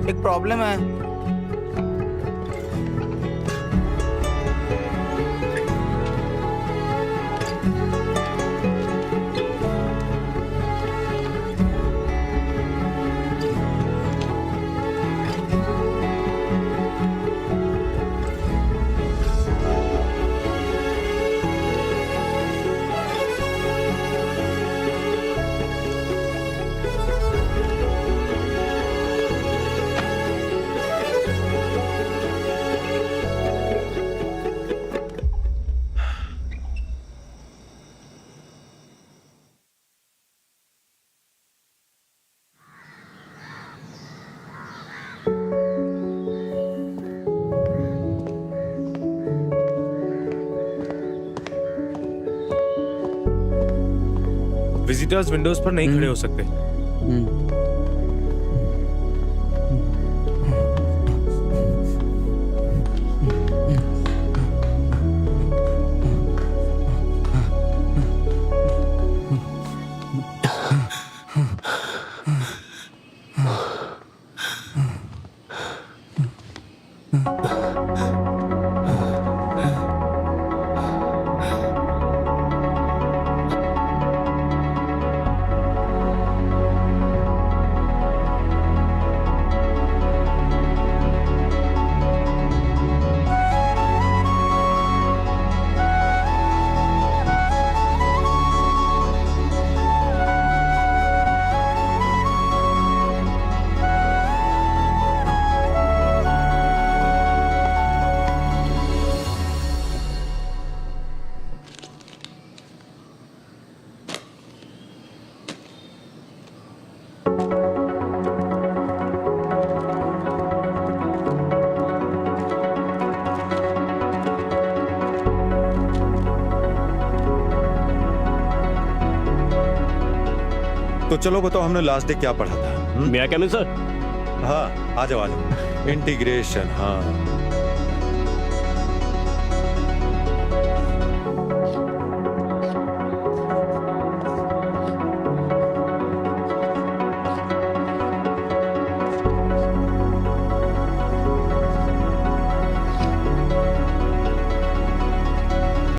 एक प्रॉब्लम है। विजिटर्स विंडोज पर नहीं खड़े हो सकते। तो चलो बताओ, हमने लास्ट डे क्या पढ़ा था? मैं क्या मिल सर? हाँ, आ जाओ आ जाओ। इंटीग्रेशन, हाँ